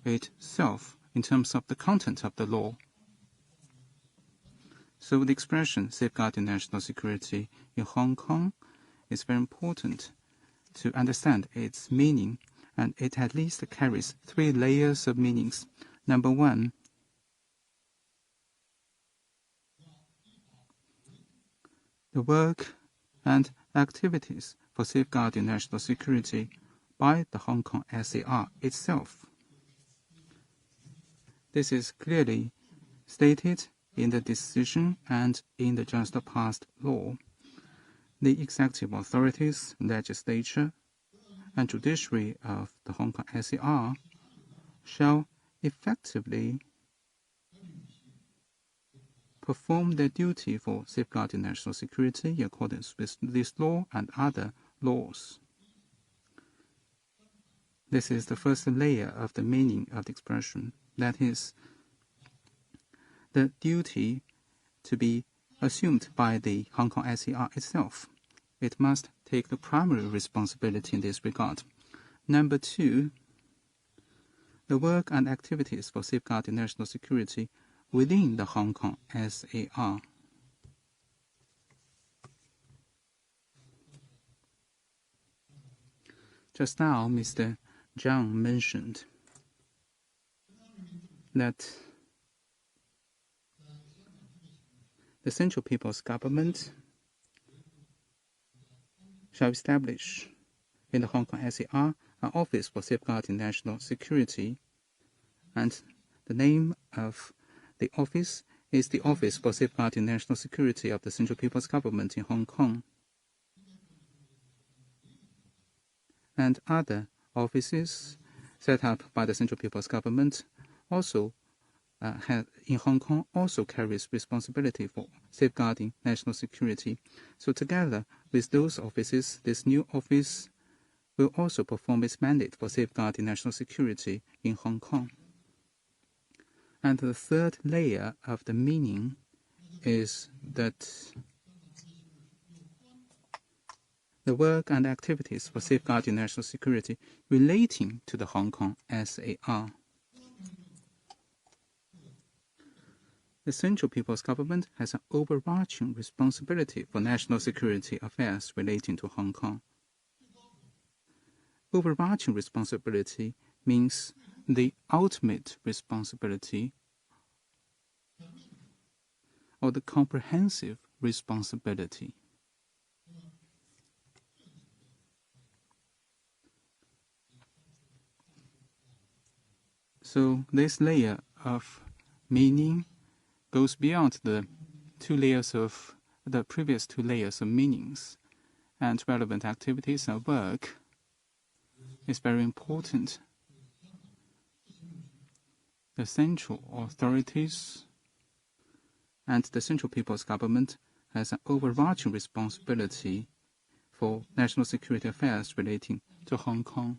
itself in terms of the content of the law. So the expression safeguarding national security in Hong Kong is very important to understand its meaning, and it at least carries 3 layers of meanings. Number one, the work and activities for safeguarding national security by the Hong Kong SAR itself. This is clearly stated in the decision and in the just passed law. The executive authorities, legislature, and judiciary of the Hong Kong SAR shall effectively perform their duty for safeguarding national security in accordance with this law and other laws. This is the first layer of the meaning of the expression. That is, the duty to be assumed by the Hong Kong SAR itself. It must take the primary responsibility in this regard. Number two, the work and activities for safeguarding national security within the Hong Kong SAR. Just now, Mr. Zhang mentioned that the Central People's Government shall establish in the Hong Kong SAR an Office for Safeguarding National Security, and the name of the office is the Office for Safeguarding National Security of the Central People's Government in Hong Kong. And other offices set up by the Central People's Government also in Hong Kong also carries responsibility for safeguarding national security. So together with those offices, this new office will also perform its mandate for safeguarding national security in Hong Kong. And the third layer of the meaning is that the work and activities for safeguarding national security relating to the Hong Kong SAR. The Central People's Government has an overarching responsibility for national security affairs relating to Hong Kong. Overarching responsibility means the ultimate responsibility or the comprehensive responsibility. So this layer of meaning goes beyond the previous two layers of meanings, and relevant activities and work is very important. The central authorities and the Central People's Government has an overarching responsibility for national security affairs relating to Hong Kong.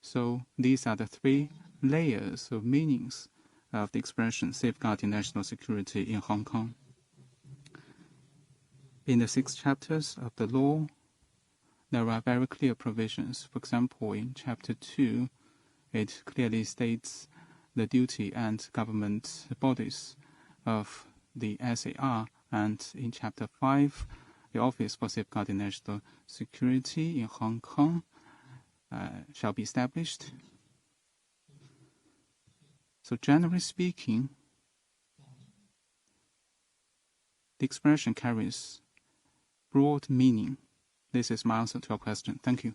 So these are the three layers of meanings of the expression safeguarding national security in Hong Kong. In the 6 chapters of the law, there are very clear provisions. For example, in Chapter 2, it clearly states the duty and government bodies of the SAR, and in Chapter 5, the Office for Safeguarding National Security in Hong Kong shall be established. So generally speaking, the expression carries broad meaning. This is my answer to your question. Thank you.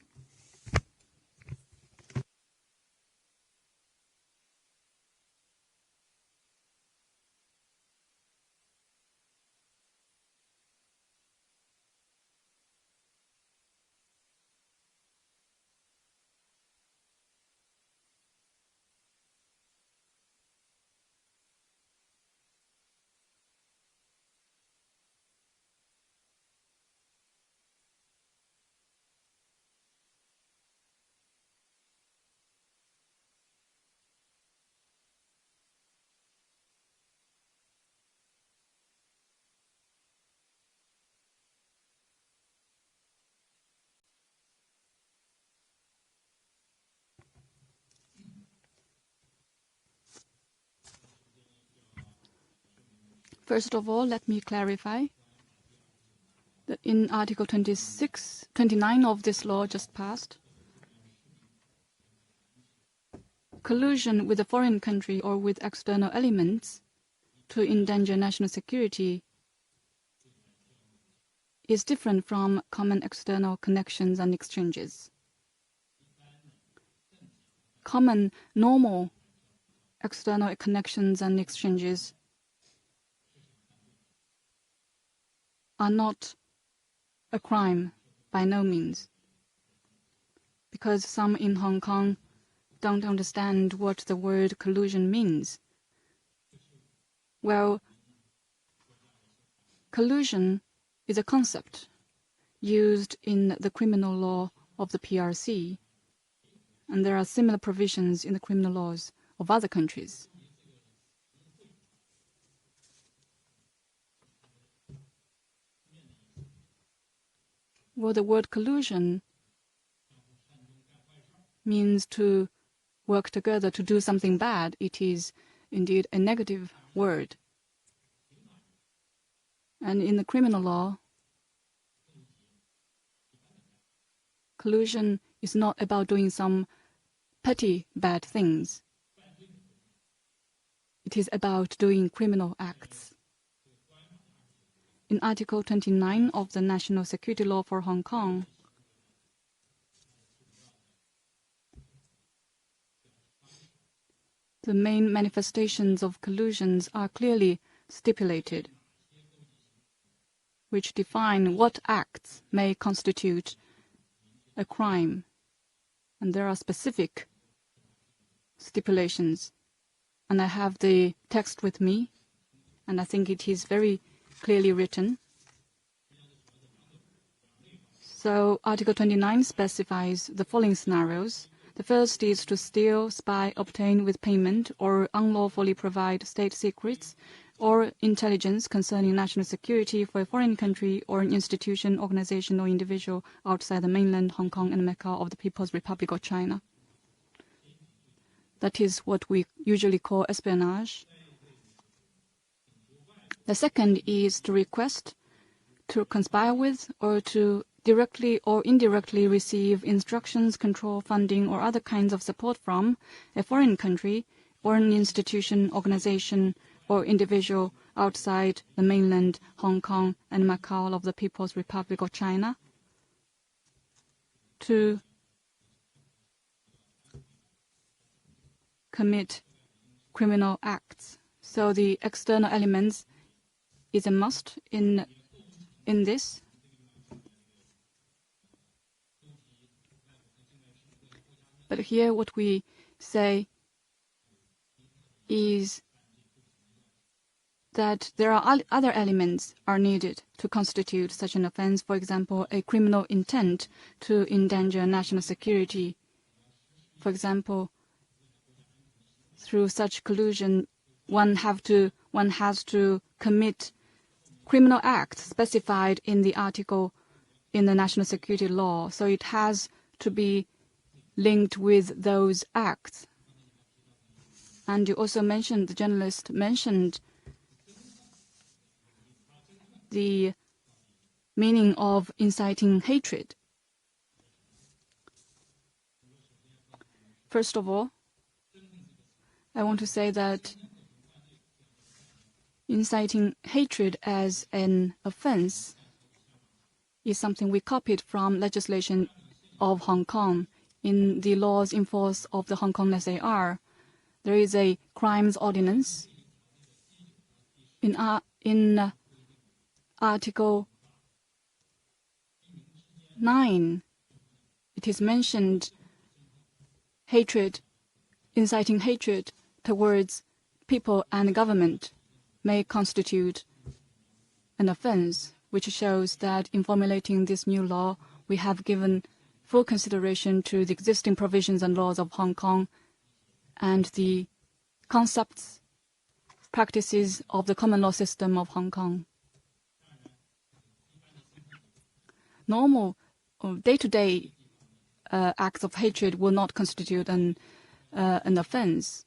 First of all, let me clarify that in Article 29 of this law just passed, collusion with a foreign country or with external elements to endanger national security is different from common external connections and exchanges. Common, normal external connections and exchanges are not a crime by no means, because some in Hong Kong don't understand what the word collusion means. Well, collusion is a concept used in the criminal law of the PRC, and there are similar provisions in the criminal laws of other countries. Well, the word collusion means to work together to do something bad. It is indeed a negative word. And in the criminal law, collusion is not about doing some petty bad things. It is about doing criminal acts. In Article 29 of the National Security Law for Hong Kong, the main manifestations of collusions are clearly stipulated, which define what acts may constitute a crime. And there are specific stipulations. And I have the text with me, and I think it is very clearly written. So Article 29 specifies the following scenarios. The first is to steal, spy, obtain with payment, or unlawfully provide state secrets or intelligence concerning national security for a foreign country or an institution, organization, or individual outside the mainland, Hong Kong, and Macau of the People's Republic of China. That is what we usually call espionage. The second is to request, to conspire with, or to directly or indirectly receive instructions, control, funding, or other kinds of support from a foreign country or an institution, organization, or individual outside the mainland, Hong Kong and Macau of the People's Republic of China to commit criminal acts. So the external elements is a must in this. But here what we say is that there are other elements are needed to constitute such an offense. For example, a criminal intent to endanger national security. For example, through such collusion, one has to commit criminal acts specified in the article in the national security law. So it has to be linked with those acts. And you also mentioned, the journalist mentioned the meaning of inciting hatred. First of all, I want to say that inciting hatred as an offense is something we copied from legislation of Hong Kong. In the laws in force of the Hong Kong SAR, there is a crimes ordinance. In Article 9, it is mentioned hatred, inciting hatred towards people and government may constitute an offense, which shows that in formulating this new law, we have given full consideration to the existing provisions and laws of Hong Kong and the concepts, practices of the common law system of Hong Kong. Normal day-to-day acts of hatred will not constitute an offense,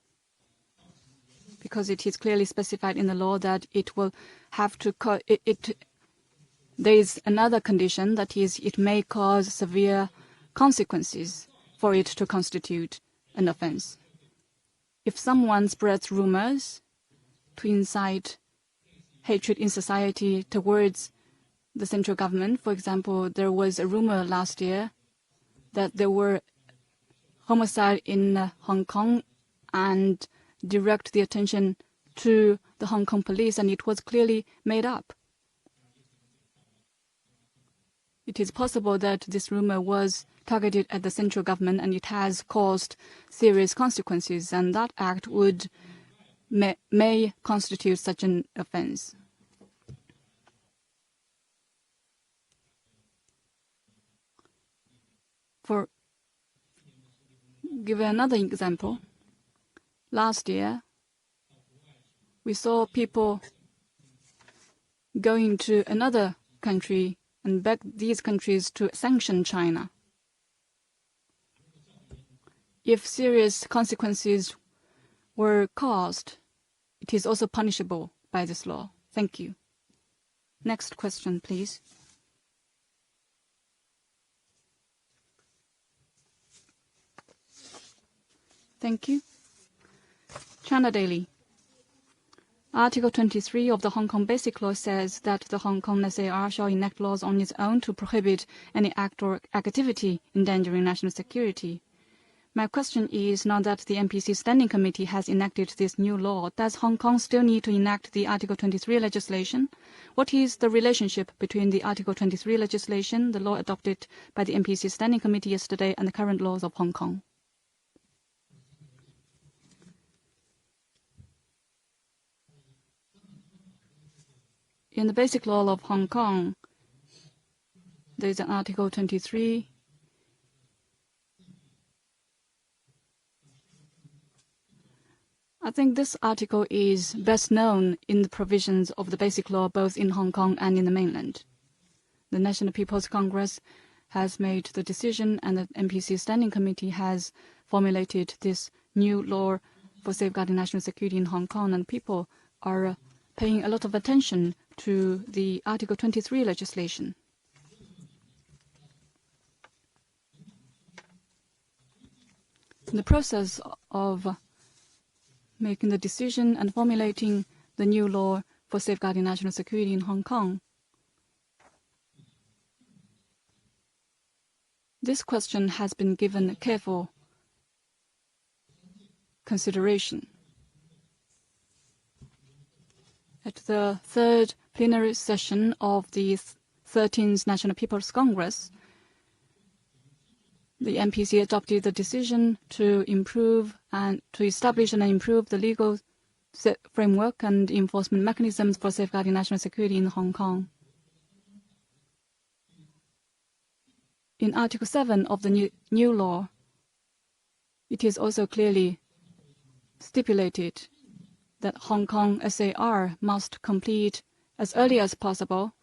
because it is clearly specified in the law that it will have to there is another condition, that is, it may cause severe consequences for it to constitute an offense. If someone spreads rumors to incite hatred in society towards the central government, for example, there was a rumor last year that there were homicide in Hong Kong, and direct the attention to the Hong Kong police, and it was clearly made up. It is possible that this rumor was targeted at the central government and it has caused serious consequences, and that act may constitute such an offense. Give another example. Last year, we saw people going to another country and beg these countries to sanction China. If serious consequences were caused, it is also punishable by this law. Thank you. Next question, please. Thank you. China Daily. Article 23 of the Hong Kong Basic Law says that the Hong Kong SAR shall enact laws on its own to prohibit any act or activity endangering national security. My question is, now that the NPC Standing Committee has enacted this new law, does Hong Kong still need to enact the Article 23 legislation? What is the relationship between the Article 23 legislation, the law adopted by the NPC Standing Committee yesterday, and the current laws of Hong Kong? In the Basic Law of Hong Kong, there is an Article 23. I think this article is best known in the provisions of the Basic Law both in Hong Kong and in the mainland. The National People's Congress has made the decision, and the NPC Standing Committee has formulated this new law for safeguarding national security in Hong Kong, and people are paying a lot of attention to the Article 23 legislation. In the process of making the decision and formulating the new law for safeguarding national security in Hong Kong. This question has been given careful consideration. At the third plenary session of the 13th National People's Congress, the NPC adopted the decision to establish and improve the legal framework and enforcement mechanisms for safeguarding national security in Hong Kong. In Article 7 of the new law, it is also clearly stipulated that Hong Kong SAR must complete as early as possible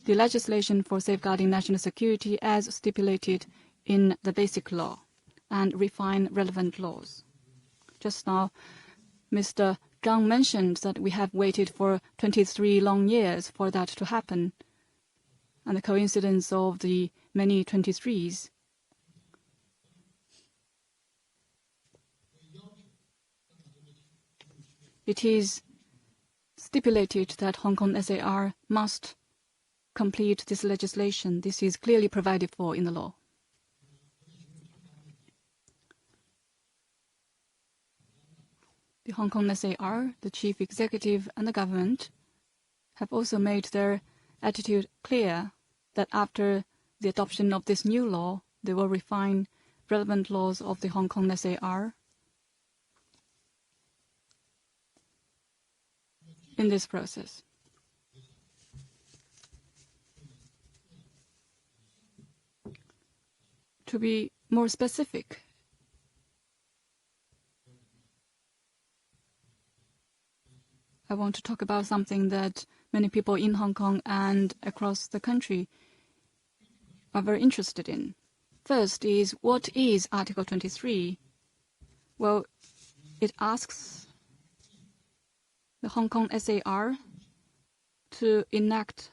the legislation for safeguarding national security as stipulated in the Basic Law and refine relevant laws. Just now, Mr. Zhang mentioned that we have waited for 23 long years for that to happen, and the coincidence of the many 23s. It is stipulated that Hong Kong SAR must complete this legislation. This is clearly provided for in the law. The Hong Kong SAR, the chief executive and the government have also made their attitude clear that after the adoption of this new law, they will refine relevant laws of the Hong Kong SAR in this process. To be more specific, I want to talk about something that many people in Hong Kong and across the country are very interested in. First is, what is Article 23? Well, it asks the Hong Kong SAR to enact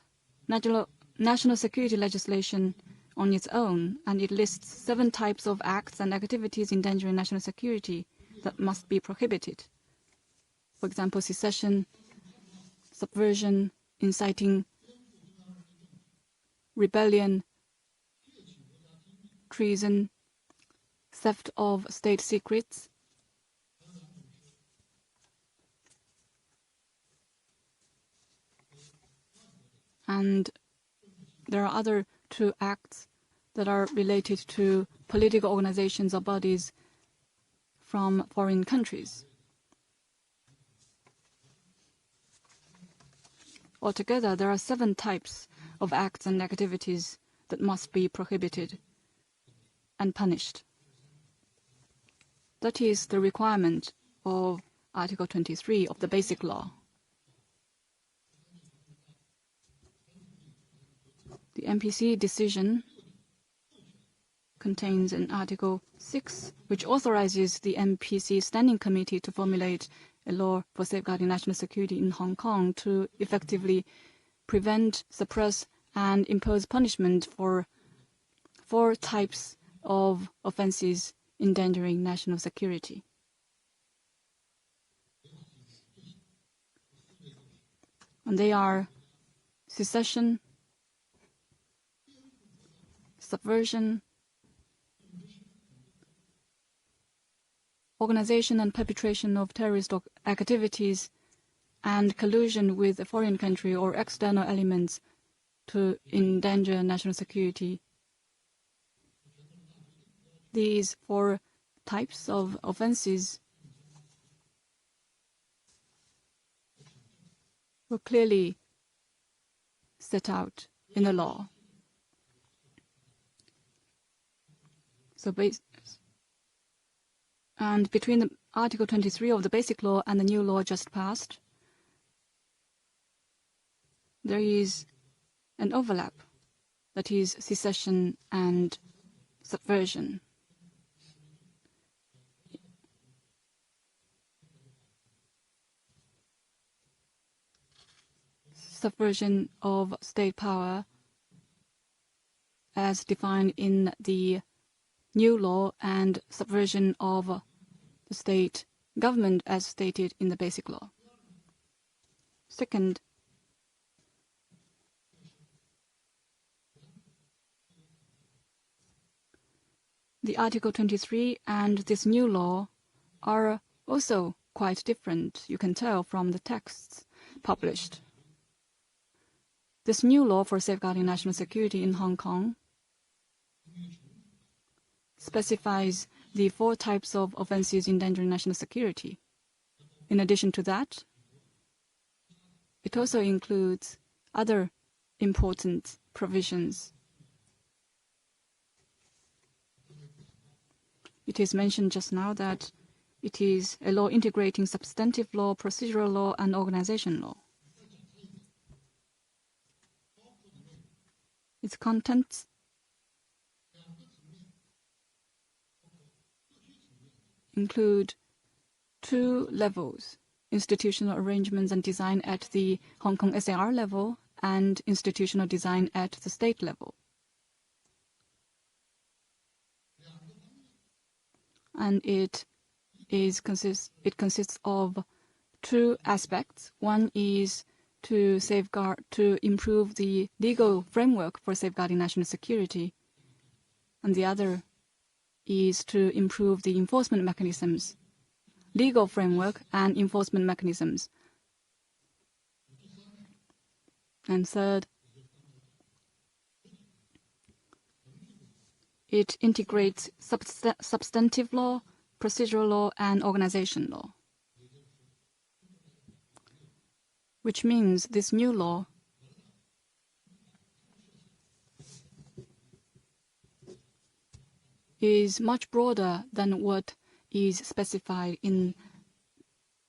national security legislation on its own, and it lists 7 types of acts and activities endangering national security that must be prohibited. For example, secession, subversion, inciting rebellion, treason, theft of state secrets, and there are other 2 acts that are related to political organizations or bodies from foreign countries. Altogether, there are 7 types of acts and activities that must be prohibited and punished. That is the requirement of Article 23 of the Basic Law. The MPC decision contains an Article 6, which authorizes the MPC Standing Committee to formulate a law for safeguarding national security in Hong Kong to effectively prevent, suppress, and impose punishment for 4 types of offenses endangering national security. And they are secession, subversion, organization and perpetration of terrorist activities, and collusion with a foreign country or external elements to endanger national security. These 4 types of offenses were clearly set out in the law. And between the Article 23 of the Basic Law and the new law just passed, there is an overlap, that is secession and subversion. Subversion of state power, as defined in the new law, and subversion of the state government as stated in the Basic Law. Second, the Article 23 and this new law are also quite different, you can tell from the texts published. This new law for safeguarding national security in Hong Kong specifies the 4 types of offenses endangering national security. In addition to that, it also includes other important provisions. It is mentioned just now that it is a law integrating substantive law, procedural law, and organization law. Its contents include 2 levels: institutional arrangements and design at the Hong Kong SAR level and institutional design at the state level. And it consists of 2 aspects. One is to improve the legal framework for safeguarding national security, and the other is to improve the enforcement mechanisms, legal framework and enforcement mechanisms. And third, it integrates substantive law, procedural law, and organization law, which means this new law is much broader than what is specified in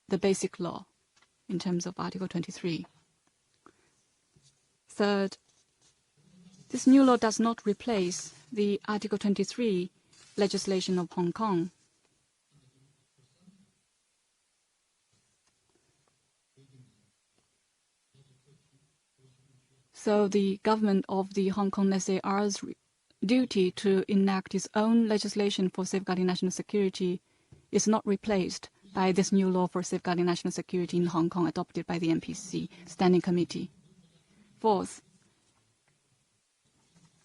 the Basic Law in terms of Article 23. Third, this new law does not replace the Article 23 legislation of Hong Kong. So the government of the Hong Kong SAR's duty to enact its own legislation for safeguarding national security is not replaced by this new law for safeguarding national security in Hong Kong adopted by the MPC Standing Committee. Fourth,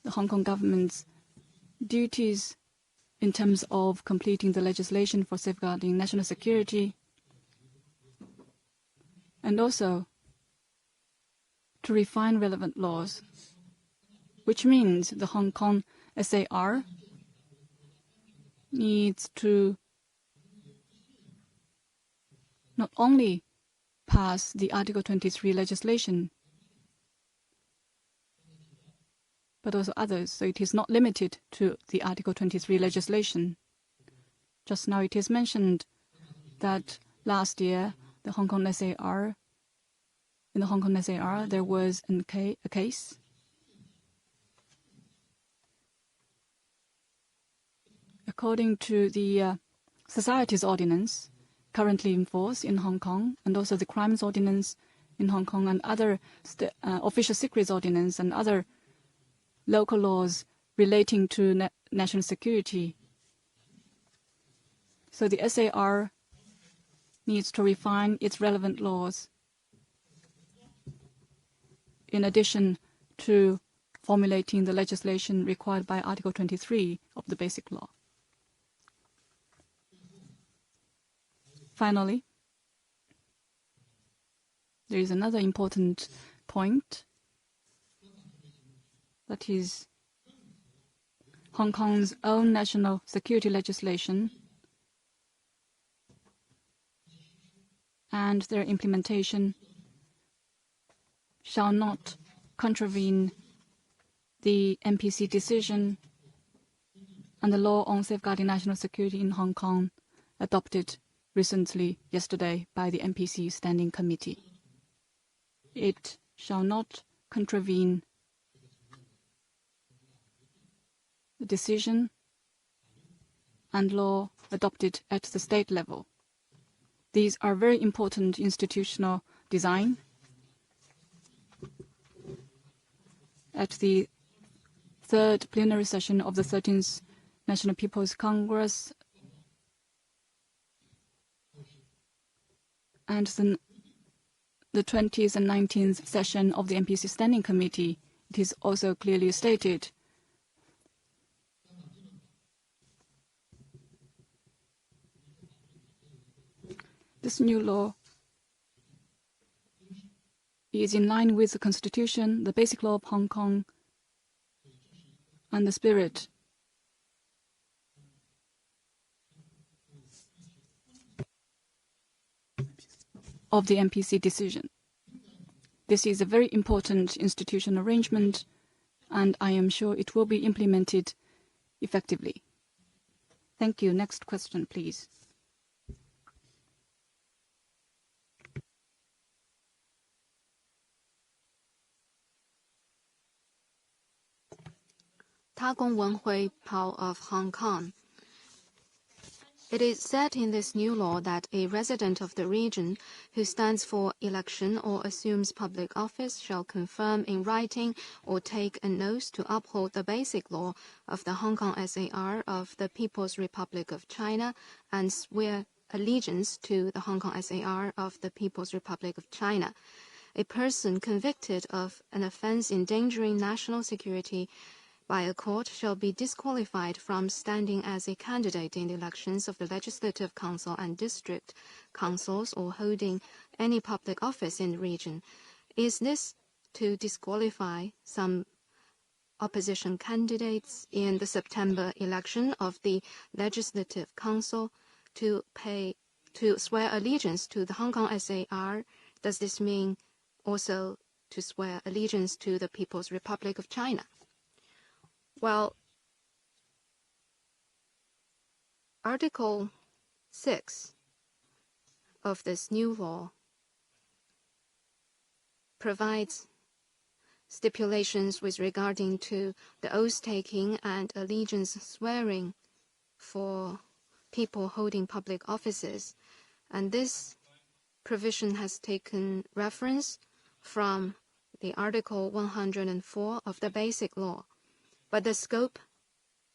the Hong Kong government's duties in terms of completing the legislation for safeguarding national security, and also to refine relevant laws, which means the Hong Kong SAR needs to not only pass the Article 23 legislation, but also others. So it is not limited to the Article 23 legislation. Just now it is mentioned that last year in the Hong Kong SAR there was a case according to the Societies Ordinance currently in force in Hong Kong, and also the Crimes Ordinance in Hong Kong, and other Official Secrets Ordinance and other local laws relating to national security. So the SAR needs to refine its relevant laws in addition to formulating the legislation required by Article 23 of the Basic Law. Finally, there is another important point, that is Hong Kong's own national security legislation and their implementation shall not contravene the MPC decision and the law on safeguarding national security in Hong Kong adopted recently, yesterday, by the MPC Standing Committee. It shall not contravene the decision and law adopted at the state level. These are very important institutional design. At the 3rd plenary session of the 13th National People's Congress and the 20th and 19th session of the NPC Standing Committee, it is also clearly stated. This new law is in line with the Constitution, the Basic Law of Hong Kong, and the spirit of the NPC decision. This is a very important institutional arrangement, and I am sure it will be implemented effectively. Thank you. Next question, please. Ta Kung Wen-hui Pao of Hong Kong. It is said in this new law that a resident of the region who stands for election or assumes public office shall confirm in writing or take an oath to uphold the basic law of the Hong Kong SAR of the People's Republic of China and swear allegiance to the Hong Kong SAR of the People's Republic of China. A person convicted of an offense endangering national security by a court shall be disqualified from standing as a candidate in the elections of the Legislative Council and District Councils or holding any public office in the region. Is this to disqualify some opposition candidates in the September election of the Legislative Council to swear allegiance to the Hong Kong SAR? Does this mean also to swear allegiance to the People's Republic of China? Well, Article 6 of this new law provides stipulations with regarding to the oath-taking and allegiance swearing for people holding public offices. And this provision has taken reference from the Article 104 of the Basic Law. But the scope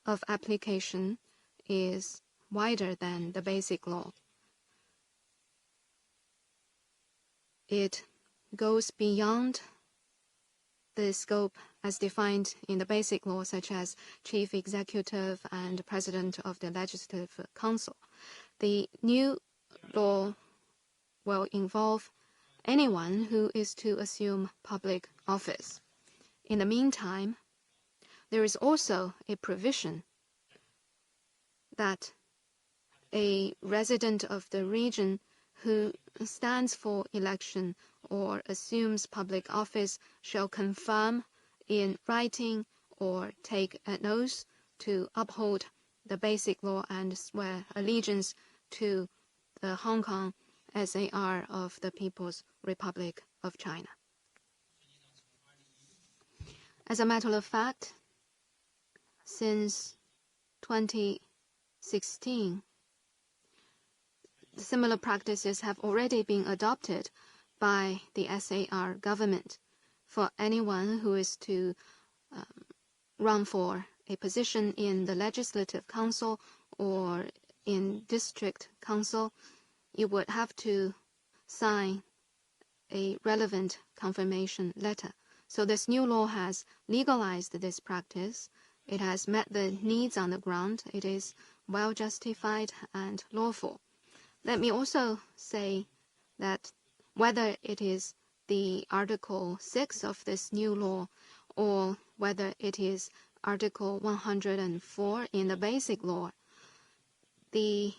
of application is wider than the Basic Law. It goes beyond the scope as defined in the Basic Law, such as Chief Executive and President of the Legislative Council. The new law will involve anyone who is to assume public office. In the meantime, there is also a provision that a resident of the region who stands for election or assumes public office shall confirm in writing or take an oath to uphold the Basic Law and swear allegiance to the Hong Kong SAR of the People's Republic of China. As a matter of fact, since 2016, similar practices have already been adopted by the SAR government for anyone who is to run for a position in the Legislative Council or in District Council. You would have to sign a relevant confirmation letter. So this new law has legalized this practice. It has met the needs on the ground. It is well justified and lawful. Let me also say that whether it is the Article 6 of this new law or whether it is Article 104 in the Basic Law, the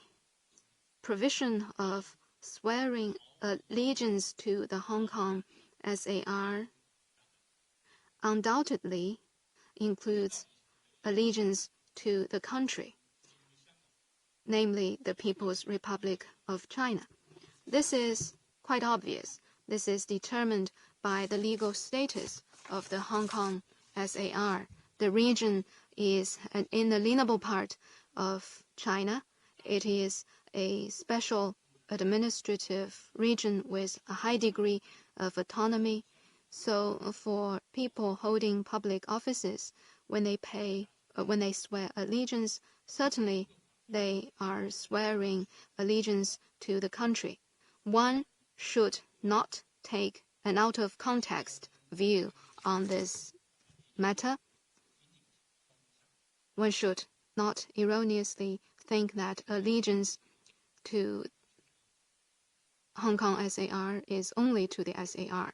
provision of swearing allegiance to the Hong Kong SAR undoubtedly includes allegiance to the country, namely the People's Republic of China. This is quite obvious. This is determined by the legal status of the Hong Kong SAR. The region is an inalienable part of China. It is a special administrative region with a high degree of autonomy. So for people holding public offices, when they swear allegiance, certainly they are swearing allegiance to the country. One should not take an out-of-context view on this matter. One should not erroneously think that allegiance to Hong Kong SAR is only to the SAR.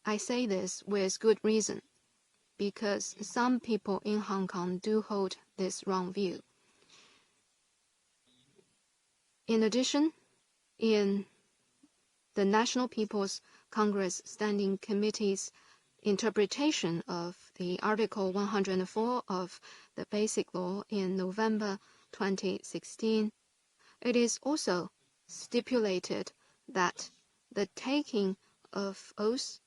I say this with good reason, because some people in Hong Kong do hold this wrong view. In addition, in the National People's Congress Standing Committee's interpretation of the Article 104 of the Basic Law in November 2016, it is also stipulated that the taking of oaths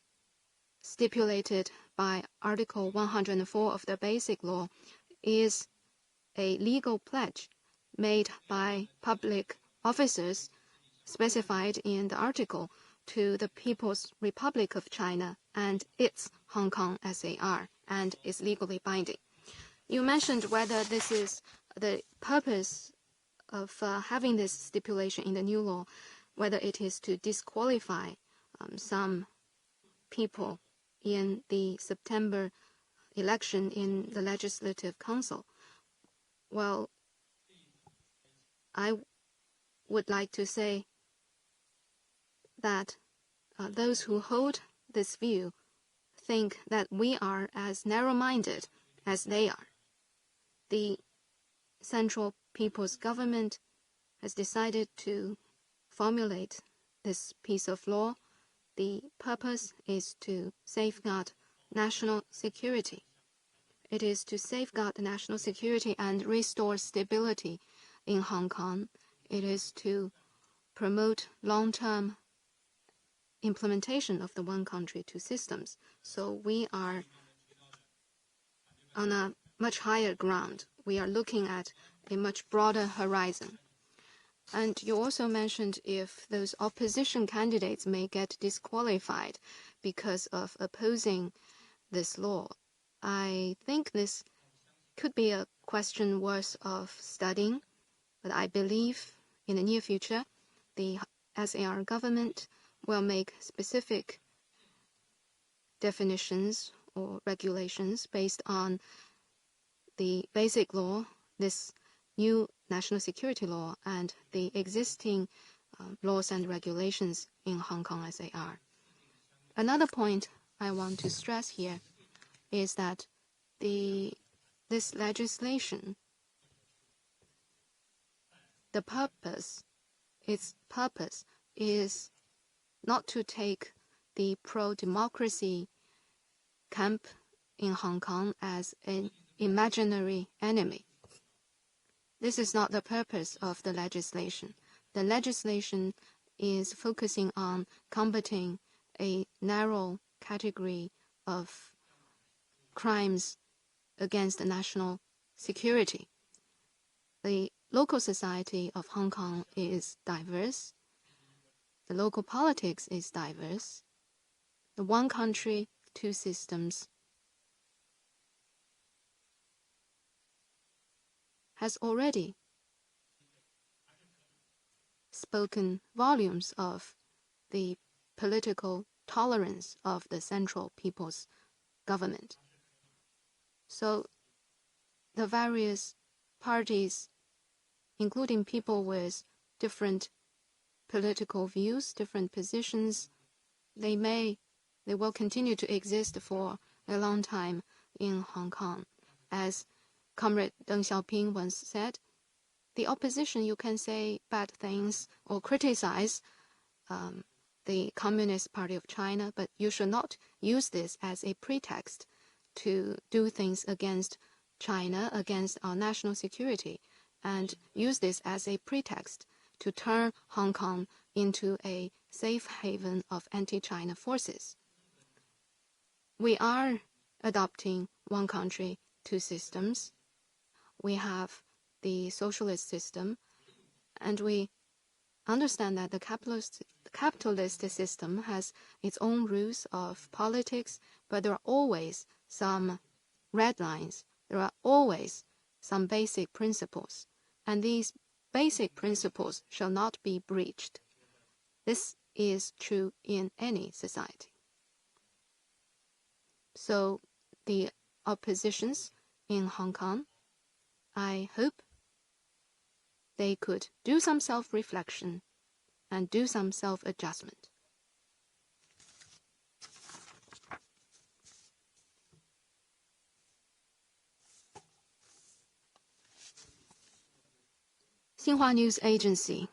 stipulated by Article 104 of the Basic Law is a legal pledge made by public officers specified in the article to the People's Republic of China and its Hong Kong SAR, and is legally binding. You mentioned whether this is the purpose of having this stipulation in the new law, whether it is to disqualify some people in the September election in the Legislative Council. Well, I would like to say that those who hold this view think that we are as narrow-minded as they are. The Central People's Government has decided to formulate this piece of law. The purpose is to safeguard national security. It is to safeguard national security and restore stability in Hong Kong. It is to promote long-term implementation of the one country, two systems. So we are on a much higher ground. We are looking at a much broader horizon. And you also mentioned if those opposition candidates may get disqualified because of opposing this law. I think this could be a question worth of studying, but I believe in the near future, the SAR government will make specific definitions or regulations based on the basic law, this new national security law, and the existing laws and regulations in Hong Kong SAR. Another point I want to stress here is that this legislation, its purpose is not to take the pro-democracy camp in Hong Kong as an imaginary enemy. This is not the purpose of the legislation. The legislation is focusing on combating a narrow category of crimes against the national security. The local society of Hong Kong is diverse. The local politics is diverse. The one country, two systems has already spoken volumes of the political tolerance of the Central People's Government. So the various parties, including people with different political views, different positions, they will continue to exist for a long time in Hong Kong. As Comrade Deng Xiaoping once said, the opposition, you can say bad things or criticize the Communist Party of China, but you should not use this as a pretext to do things against China, against our national security, and use this as a pretext to turn Hong Kong into a safe haven of anti-China forces. We are adopting one country, two systems. We have the socialist system, and we understand that the capitalist system has its own rules of politics, but there are always some red lines. There are always some basic principles, and these basic principles shall not be breached. This is true in any society. So the oppositions in Hong Kong, I hope they could do some self-reflection and do some self-adjustment. Xinhua News Agency.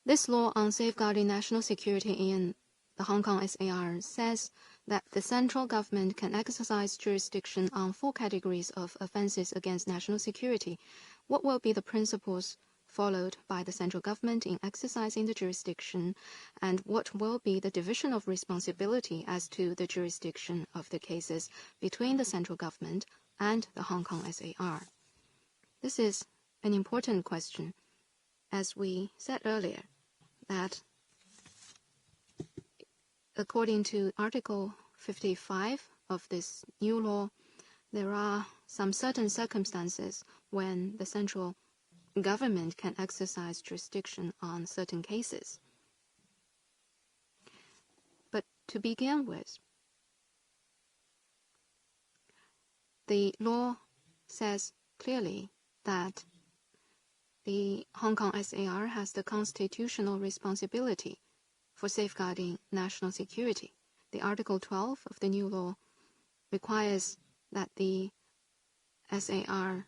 This law on safeguarding national security in the Hong Kong SAR says that the central government can exercise jurisdiction on 4 categories of offenses against national security. What will be the principles followed by the central government in exercising the jurisdiction, and what will be the division of responsibility as to the jurisdiction of the cases between the central government and the Hong Kong SAR? This is an important question, as we said earlier, that according to Article 55 of this new law, there are some certain circumstances when the central government can exercise jurisdiction on certain cases. But to begin with, the law says clearly that the Hong Kong SAR has the constitutional responsibility for safeguarding national security. The Article 12 of the new law requires that the SAR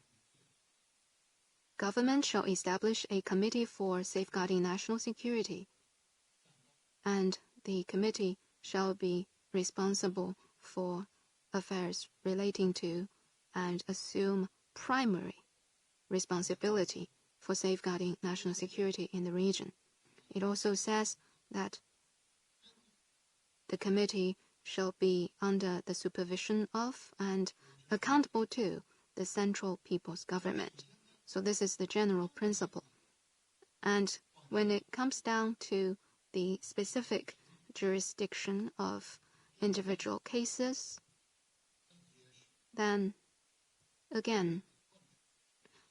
government shall establish a committee for safeguarding national security, and the committee shall be responsible for affairs relating to and assume primary responsibility for safeguarding national security in the region. It also says that the committee shall be under the supervision of and accountable to the Central People's Government. So this is the general principle. And when it comes down to the specific jurisdiction of individual cases, then again,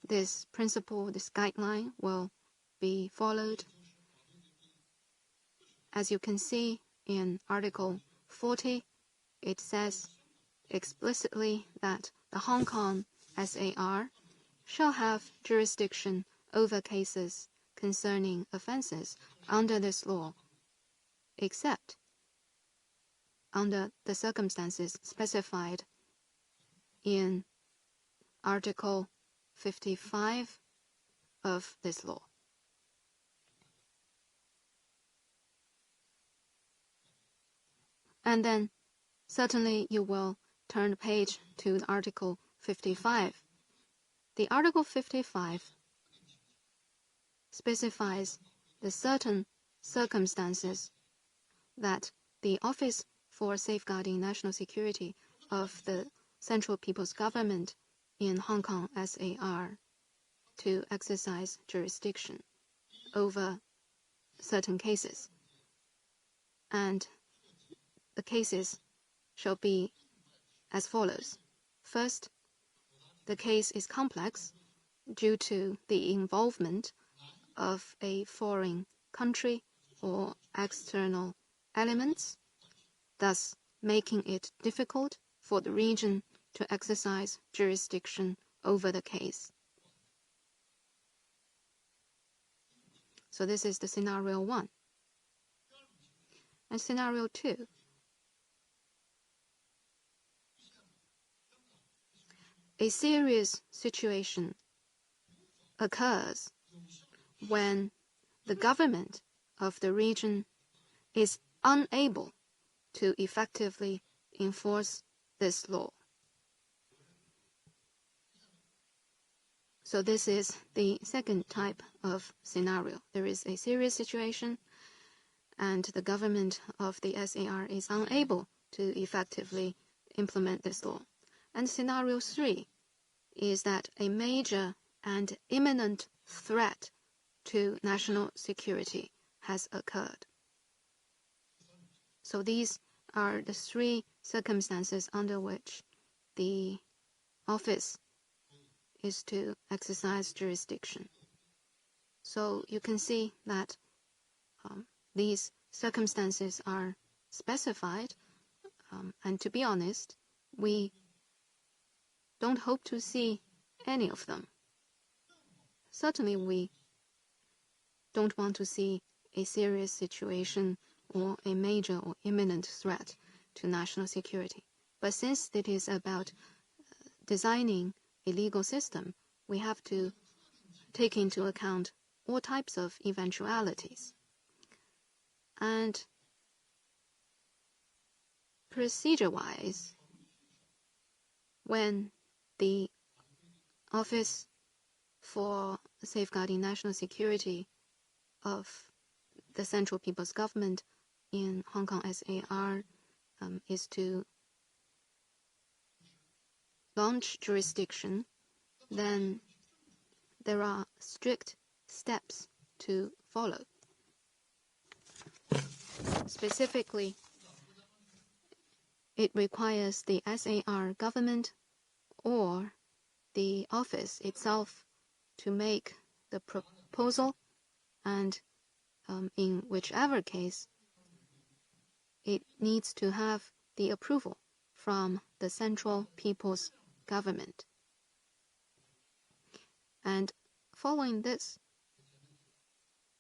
this principle, this guideline will be followed. As you can see in Article 40, it says explicitly that the Hong Kong SAR shall have jurisdiction over cases concerning offenses under this law, except under the circumstances specified in Article 55 of this law. And then certainly you will turn the page to Article 55. The Article 55 specifies the certain circumstances that the Office for Safeguarding National Security of the Central People's Government in Hong Kong SAR to exercise jurisdiction over certain cases. And the cases shall be as follows. First, the case is complex due to the involvement of a foreign country or external elements, thus making it difficult for the region to exercise jurisdiction over the case. So this is the scenario 1. And scenario 2. A serious situation occurs when the government of the region is unable to effectively enforce this law. So this is the second type of scenario. There is a serious situation and the government of the SAR is unable to effectively implement this law. And scenario 3 is that a major and imminent threat to national security has occurred. So these are the 3 circumstances under which the office is to exercise jurisdiction. So you can see that these circumstances are specified, and to be honest, we don't hope to see any of them. Certainly, we don't want to see a serious situation or a major or imminent threat to national security. But since it is about designing a legal system, we have to take into account all types of eventualities. And procedure-wise, when the Office for Safeguarding National Security of the Central People's Government in Hong Kong SAR is to launch jurisdiction, then there are strict steps to follow. Specifically, it requires the SAR government or the office itself to make the proposal, and in whichever case, it needs to have the approval from the Central People's Government. And following this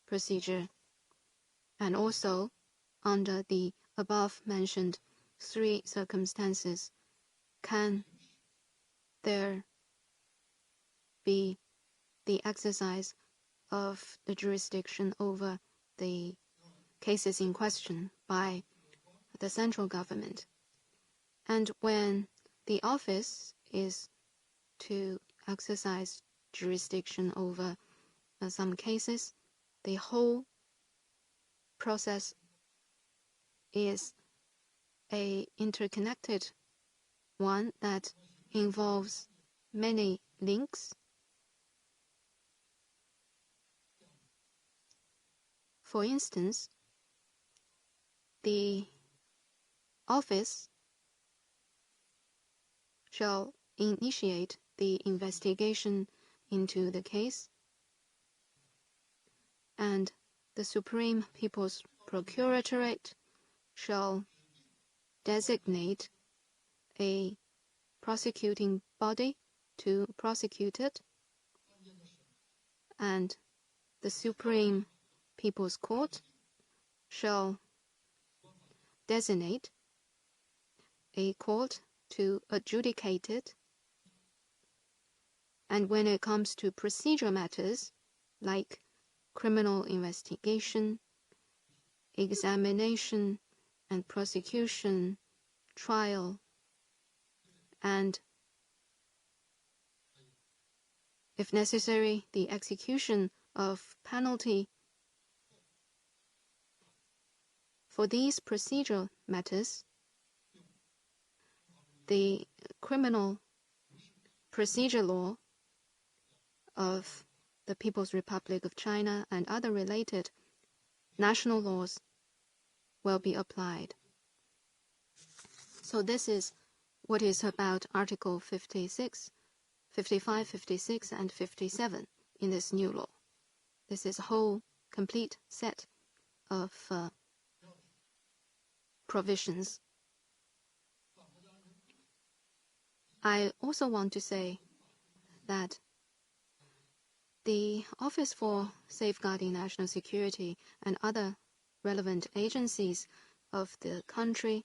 procedure, and also under the above-mentioned 3 circumstances, can there be the exercise of the jurisdiction over the cases in question by the central government. And when the office is to exercise jurisdiction over some cases, the whole process is an interconnected one that involves many links. For instance, the office shall initiate the investigation into the case, and the Supreme People's Procuratorate shall designate a prosecuting body to prosecute it, and the Supreme People's Court shall designate a court to adjudicate it. And when it comes to procedural matters like criminal investigation, examination and prosecution, trial, and if necessary, the execution of penalty. For these procedural matters, the criminal procedure law of the People's Republic of China and other related national laws will be applied. So this is what is about Article 56, 55, 56, and 57 in this new law. This is a whole complete set of provisions. I also want to say that the Office for Safeguarding National Security and other relevant agencies of the country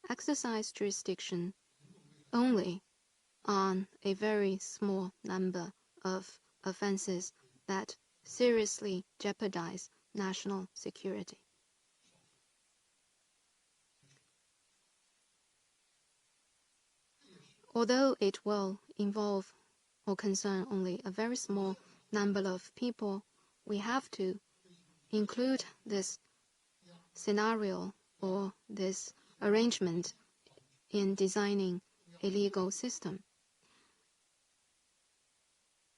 exercise jurisdiction only on a very small number of offenses that seriously jeopardize national security. Although it will involve or concern only a very small number of people, we have to include this scenario or this arrangement in designing a legal system.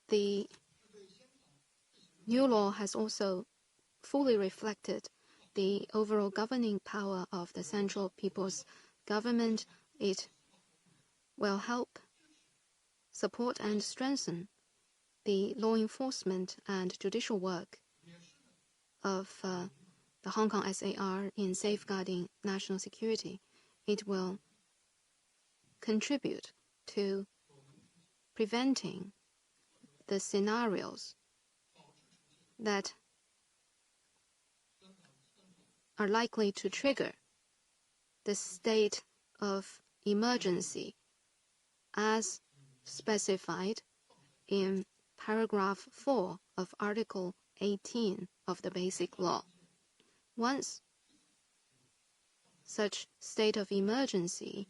The new law has also fully reflected the overall governing power of the Central People's Government. It will help support and strengthen the law enforcement and judicial work of the Hong Kong SAR in safeguarding national security, it will contribute to preventing the scenarios that are likely to trigger the state of emergency as specified in paragraph 4 of Article 18 of the Basic Law. Once such state of emergency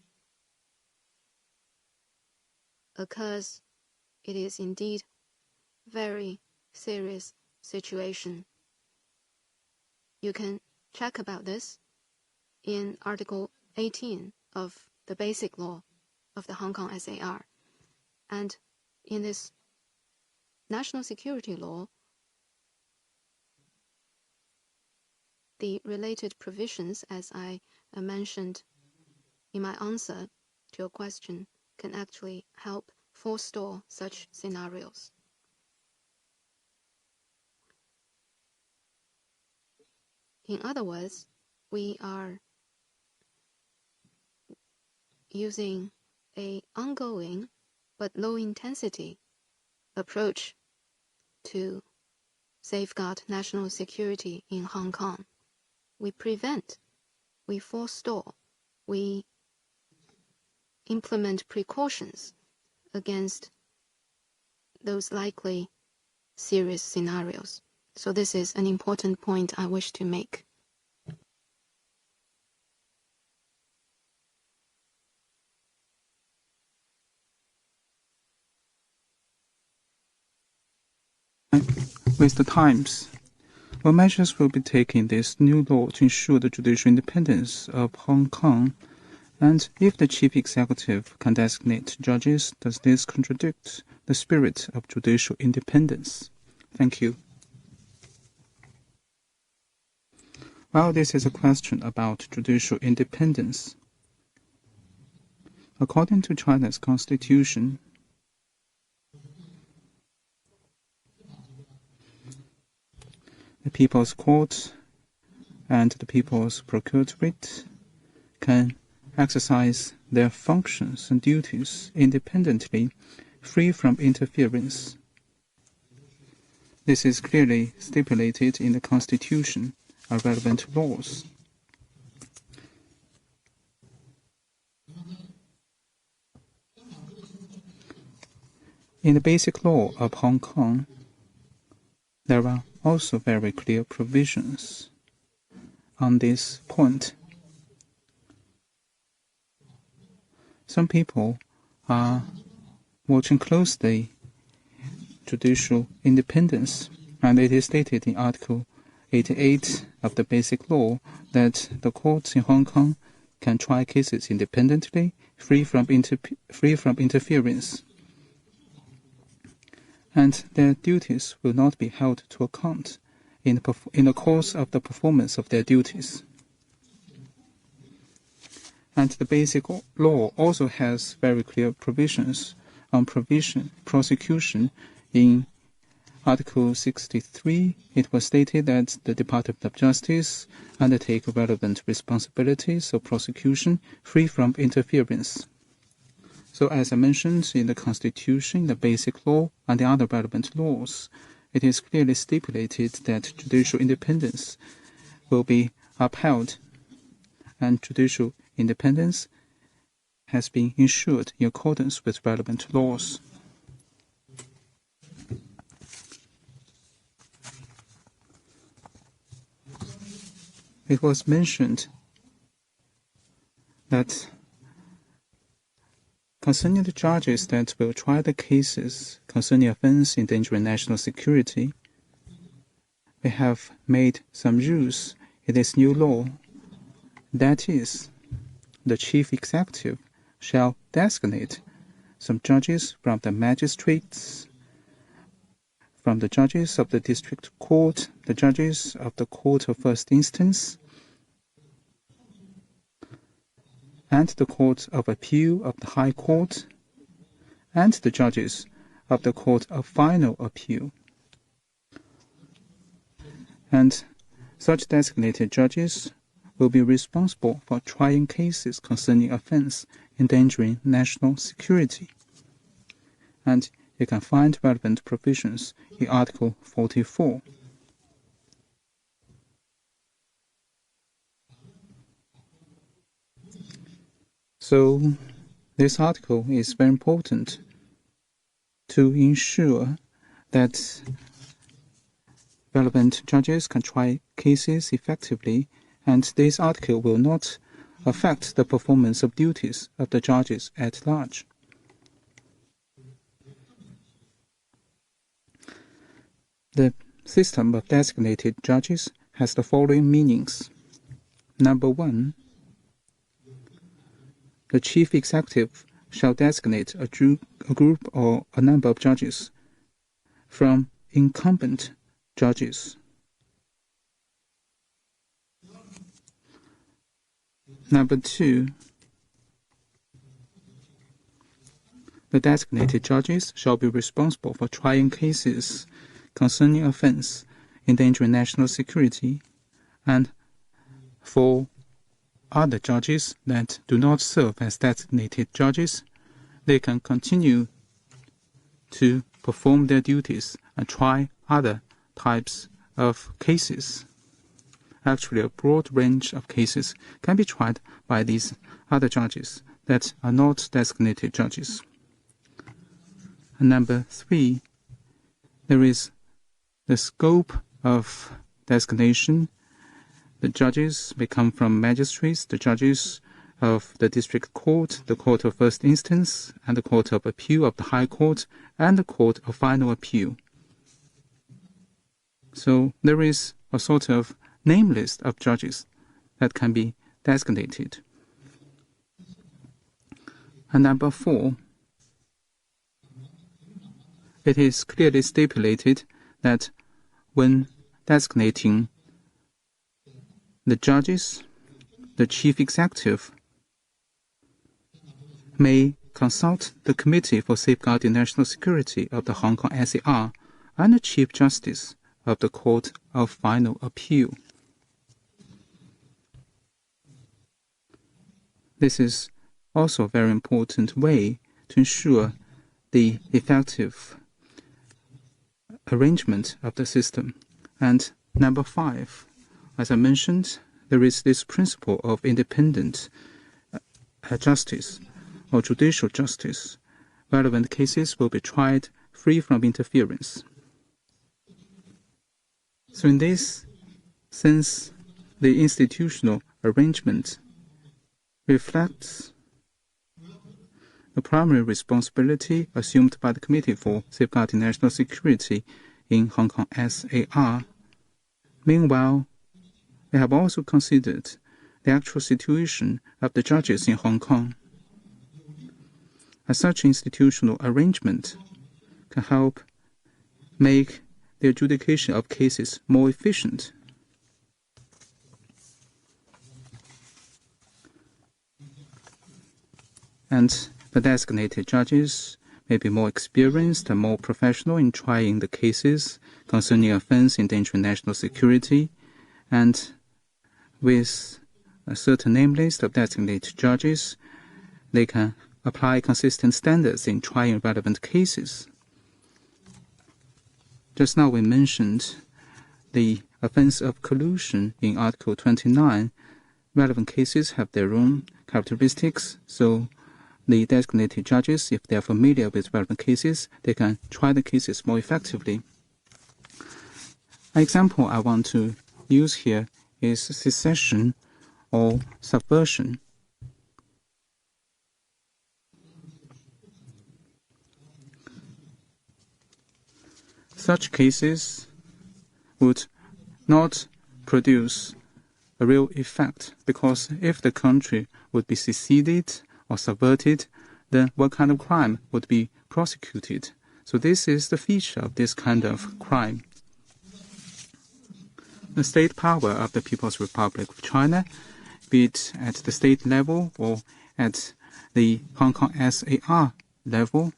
occurs, it is indeed very serious situation. You can check about this in Article 18 of the Basic Law of the Hong Kong SAR. And in this national security law, the related provisions, as I mentioned in my answer to your question, can actually help forestall such scenarios. In other words, we are using an ongoing but low-intensity approach to safeguard national security in Hong Kong. We prevent, we forestall, we implement precautions against those likely serious scenarios. So this is an important point I wish to make. With the times, what measures will be taken in this new law to ensure the judicial independence of Hong Kong? And if the chief executive can designate judges, does this contradict the spirit of judicial independence? Thank you. Well, this is a question about judicial independence. According to China's constitution, the People's Court and the People's Procuratorate can exercise their functions and duties independently, free from interference. This is clearly stipulated in the Constitution and relevant laws. In the Basic Law of Hong Kong, there are also very clear provisions on this point. Some people are watching closely judicial independence, and it is stated in Article 88 of the Basic Law that the courts in Hong Kong can try cases independently, free from interference, and their duties will not be held to account in the course of the performance of their duties. And the Basic Law also has very clear provisions on prosecution. In Article 63, it was stated that the Department of Justice undertake relevant responsibilities of prosecution free from interference. So as I mentioned in the Constitution, the Basic Law, and the other relevant laws, it is clearly stipulated that judicial independence will be upheld, and judicial independence has been ensured in accordance with relevant laws. It was mentioned that concerning the judges that will try the cases concerning offense endangering national security, we have made some rules in this new law. That is, the chief executive shall designate some judges from the magistrates, from the judges of the district court, the judges of the court of first instance, and the Court of Appeal of the High Court, and the judges of the Court of Final Appeal. And Such designated judges will be responsible for trying cases concerning offense endangering national security. And you can find relevant provisions in Article 44. So, this article is very important to ensure that relevant judges can try cases effectively, and this article will not affect the performance of duties of the judges at large. The system of designated judges has the following meanings. Number 1, the chief executive shall designate a group or a number of judges from incumbent judges. Number 2, the designated judges shall be responsible for trying cases concerning offense endangering national security, and for other judges that do not serve as designated judges, they can continue to perform their duties and try other types of cases. Actually, a broad range of cases can be tried by these other judges that are not designated judges. And number 3, there is the scope of designation. The judges may come from magistrates, the judges of the district court, the court of first instance, and the court of appeal of the high court, and the court of final appeal. So there is a sort of name list of judges that can be designated. And number 4, it is clearly stipulated that when designating the judges, the chief executive may consult the Committee for Safeguarding National Security of the Hong Kong SAR and the Chief Justice of the Court of Final Appeal. This is also a very important way to ensure the effective arrangement of the system. And number 5, as I mentioned, there is this principle of independent justice or judicial justice. Relevant cases will be tried free from interference. So in this sense, the institutional arrangement reflects the primary responsibility assumed by the Committee for Safeguarding National Security in Hong Kong SAR. Meanwhile, we have also considered the actual situation of the judges in Hong Kong. As such institutional arrangement can help make the adjudication of cases more efficient. And the designated judges may be more experienced and more professional in trying the cases concerning offense endangering national security, and with a certain name list of designated judges, they can apply consistent standards in trying relevant cases. Just now we mentioned the offense of collusion in Article 29. Relevant cases have their own characteristics, so the designated judges, if they are familiar with relevant cases, they can try the cases more effectively. An example I want to use here is secession or subversion. Such cases would not produce a real effect, because if the country would be seceded or subverted, then what kind of crime would be prosecuted? So this is the feature of this kind of crime. The state power of the People's Republic of China, be it at the state level or at the Hong Kong SAR level,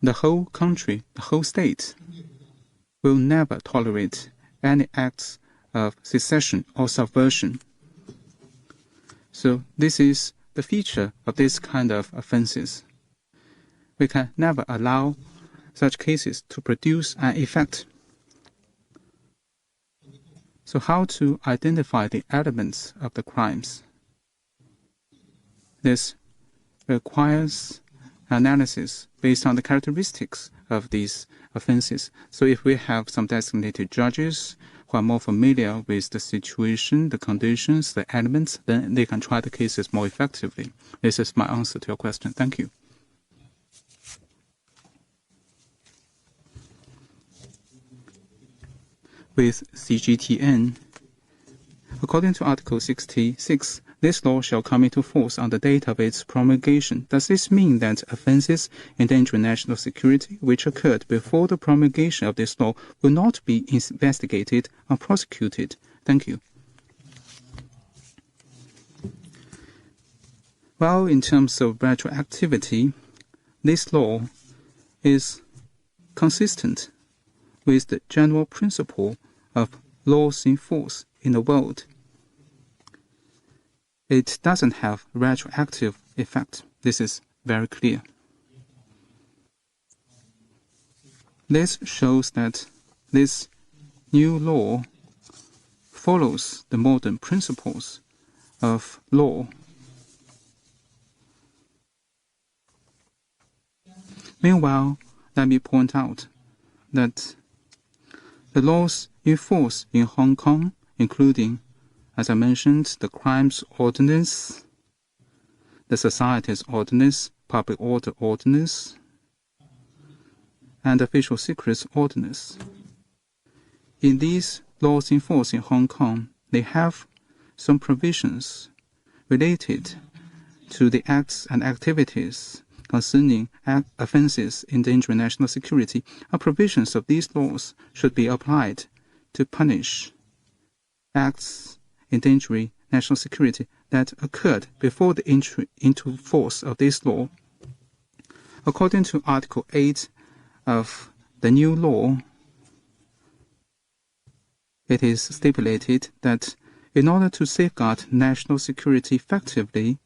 the whole country, the whole state, will never tolerate any acts of secession or subversion. So this is the feature of this kind of offenses. We can never allow such cases to produce an effect. So how to identify the elements of the crimes? This requires analysis based on the characteristics of these offenses. So if we have some designated judges who are more familiar with the situation, the conditions, the elements, then they can try the cases more effectively. This is my answer to your question. Thank you. With CGTN, according to Article 66, this law shall come into force on the date of its promulgation. Does this mean that offenses endangering national security which occurred before the promulgation of this law will not be investigated or prosecuted? Thank you. Well, in terms of retroactivity, this law is consistent with the general principle of laws in force in the world. It doesn't have retroactive effect. This is very clear. This shows that this new law follows the modern principles of law. Meanwhile, let me point out that the laws in force in Hong Kong, including, as I mentioned, the Crimes Ordinance, the Societies Ordinance, Public Order Ordinance, and Official Secrets Ordinance. In these laws in force in Hong Kong, they have some provisions related to the acts and activities concerning offenses endangering national security. Provisions of these laws should be applied to punish acts endangering national security that occurred before the entry into force of this law. According to Article 8 of the new law, it is stipulated that in order to safeguard national security effectively,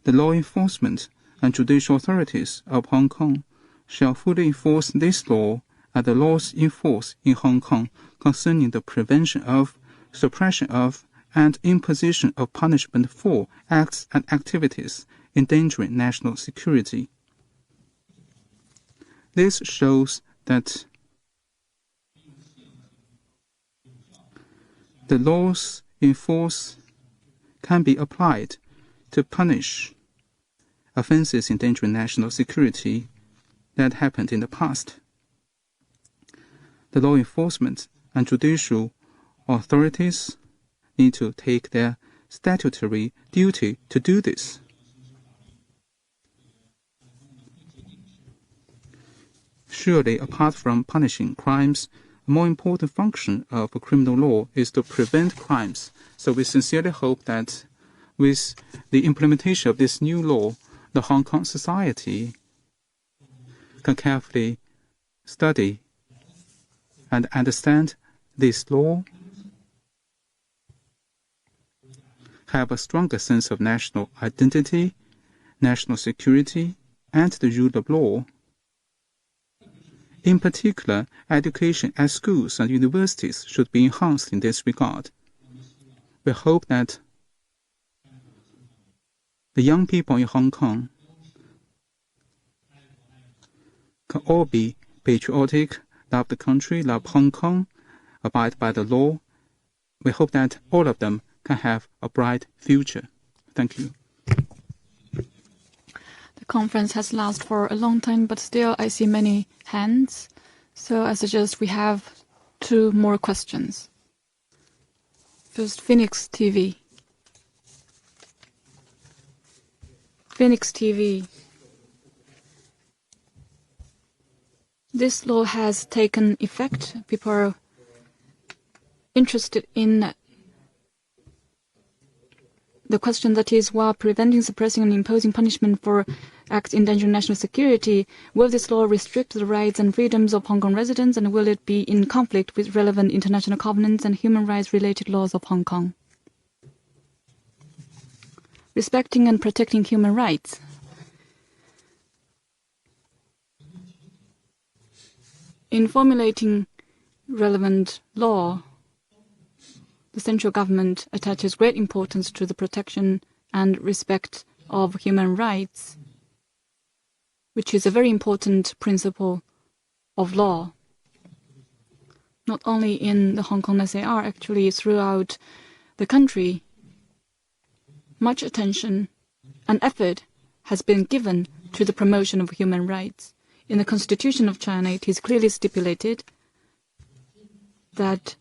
the law enforcement and judicial authorities of Hong Kong shall fully enforce this law and the laws in force in Hong Kong concerning the prevention of, suppression of, and imposition of punishment for acts and activities endangering national security. This shows that the laws in force can be applied to punish offenses endangering national security that happened in the past. The law enforcement and judicial authorities need to take their statutory duty to do this. Surely, apart from punishing crimes, a more important function of criminal law is to prevent crimes. So we sincerely hope that with the implementation of this new law, the Hong Kong society can carefully study and understand this law, have a stronger sense of national identity, national security, and the rule of law. In particular, education at schools and universities should be enhanced in this regard. We hope that the young people in Hong Kong can all be patriotic, love the country, love Hong Kong, abide by the law. We hope that all of them can have a bright future. Thank you. The conference has lasted for a long time, but still I see many hands. So I suggest we have 2 more questions. First, Phoenix TV. Phoenix TV. This law has taken effect. People are interested in the question that is, while preventing, suppressing, and imposing punishment for acts endangering national security, will this law restrict the rights and freedoms of Hong Kong residents, and will it be in conflict with relevant international covenants and human rights-related laws of Hong Kong? Respecting and protecting human rights. In formulating relevant law, the central government attaches great importance to the protection and respect of human rights, which is a very important principle of law. Not only in the Hong Kong SAR, actually throughout the country, much attention and effort has been given to the promotion of human rights. In the Constitution of China, it is clearly stipulated that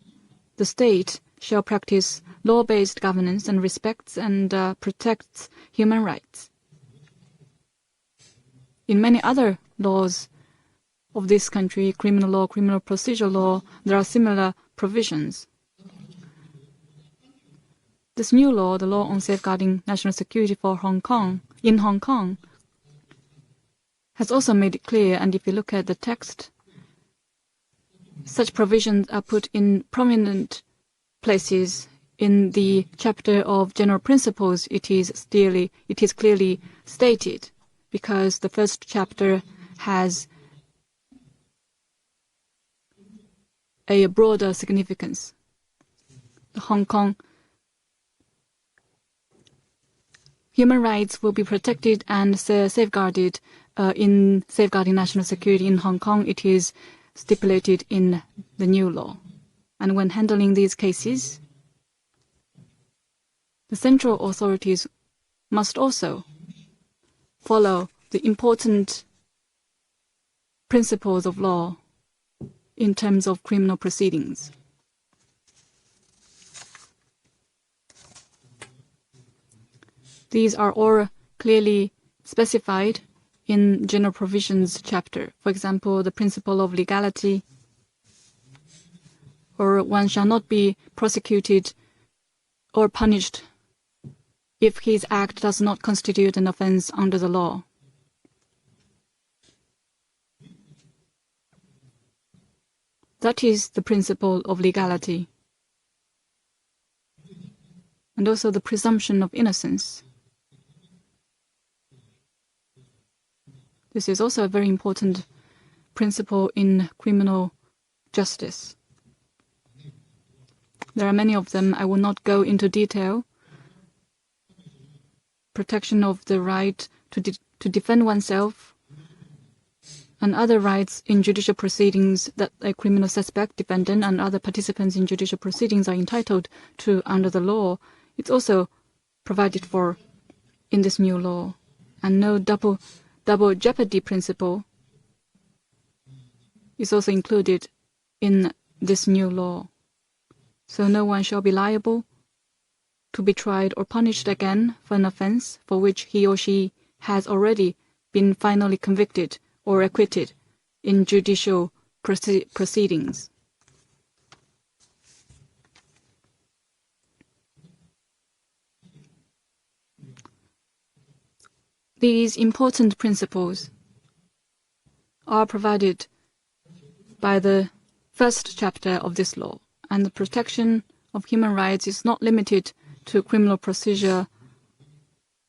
the state shall practice law-based governance and respects and protects human rights. In many other laws of this country, criminal law, criminal procedure law, there are similar provisions. This new law, the law on safeguarding national security for Hong Kong, in Hong Kong, has also made it clear, and if you look at the text, such provisions are put in prominent places in the chapter of general principles. It is clearly stated, because the first chapter has a broader significance. Hong Kong human rights will be protected and safeguarded in safeguarding national security in Hong Kong. It is stipulated in the new law. And when handling these cases, the central authorities must also follow the important principles of law in terms of criminal proceedings. These are all clearly specified in General Provisions chapter. For example, the principle of legality, or one shall not be prosecuted or punished if his act does not constitute an offense under the law. That is the principle of legality. And also the presumption of innocence. This is also a very important principle in criminal justice. There are many of them. I will not go into detail. Protection of the right to defend oneself and other rights in judicial proceedings that a criminal suspect, defendant, and other participants in judicial proceedings are entitled to under the law. It's also provided for in this new law. And no double jeopardy principle is also included in this new law. So no one shall be liable to be tried or punished again for an offense for which he or she has already been finally convicted or acquitted in judicial proceedings. These important principles are provided by the first chapter of this law, and the protection of human rights is not limited to criminal procedure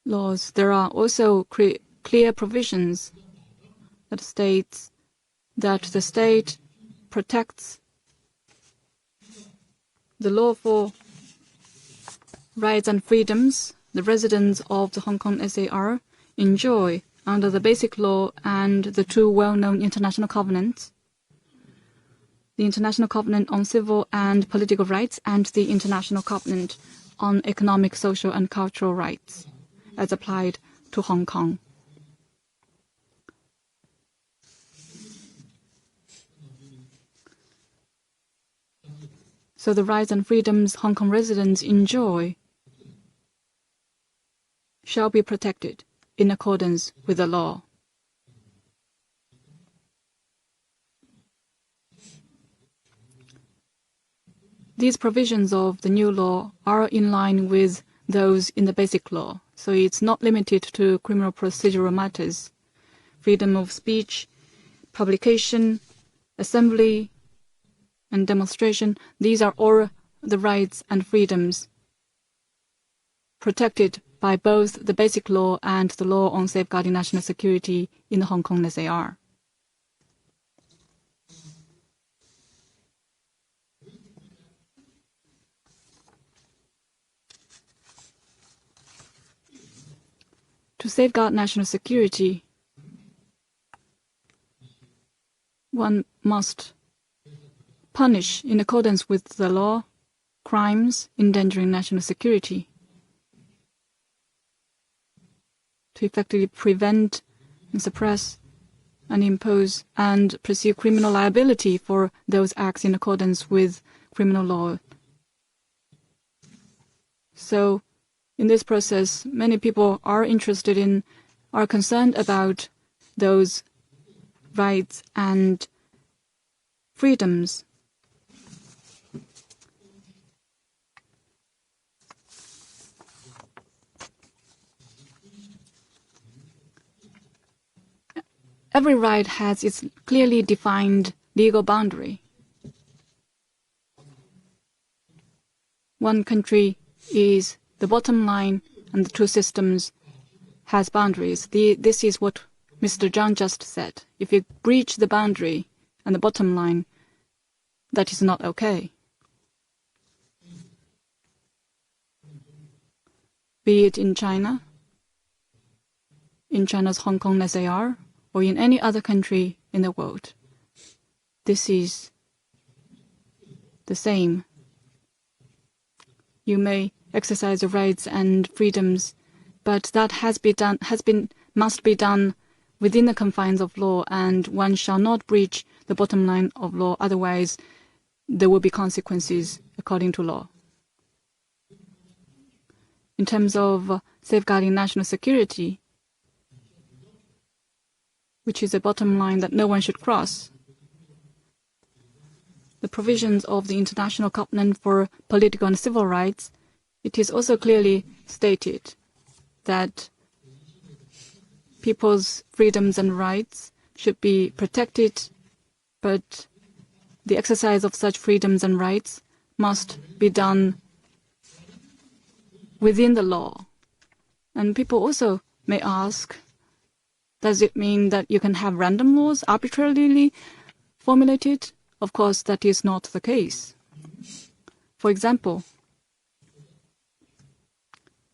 laws. There are also clear provisions that states that the state protects the lawful rights and freedoms the residents of the Hong Kong SAR enjoy under the Basic Law and the two well-known international covenants, the International Covenant on Civil and Political Rights and the International Covenant on Economic, Social and Cultural Rights, as applied to Hong Kong. So the rights and freedoms Hong Kong residents enjoy shall be protected in accordance with the law. These provisions of the new law are in line with those in the Basic Law. So it's not limited to criminal procedural matters. Freedom of speech, publication, assembly, and demonstration, these are all the rights and freedoms protected by both the Basic Law and the Law on Safeguarding National Security in the Hong Kong SAR. To safeguard national security, one must punish, in accordance with the law, crimes endangering national security. To effectively prevent and suppress and impose and pursue criminal liability for those acts in accordance with criminal law. So, in this process, many people are concerned about those rights and freedoms. Every right has its clearly defined legal boundary. One country is the bottom line, and the two systems has boundaries. This is what Mr. Zhang just said. If you breach the boundary and the bottom line, that is not okay. Be it in China, in China's Hong Kong SAR, or in any other country in the world. This is the same. You may exercise your rights and freedoms, but that must be done within the confines of law, and one shall not breach the bottom line of law, otherwise there will be consequences according to law. In terms of safeguarding national security, which is a bottom line that no one should cross, the provisions of the International Covenant for Political and Civil Rights, it is also clearly stated that people's freedoms and rights should be protected, but the exercise of such freedoms and rights must be done within the law. And people also may ask, does it mean that you can have random laws arbitrarily formulated? Of course, that is not the case. For example,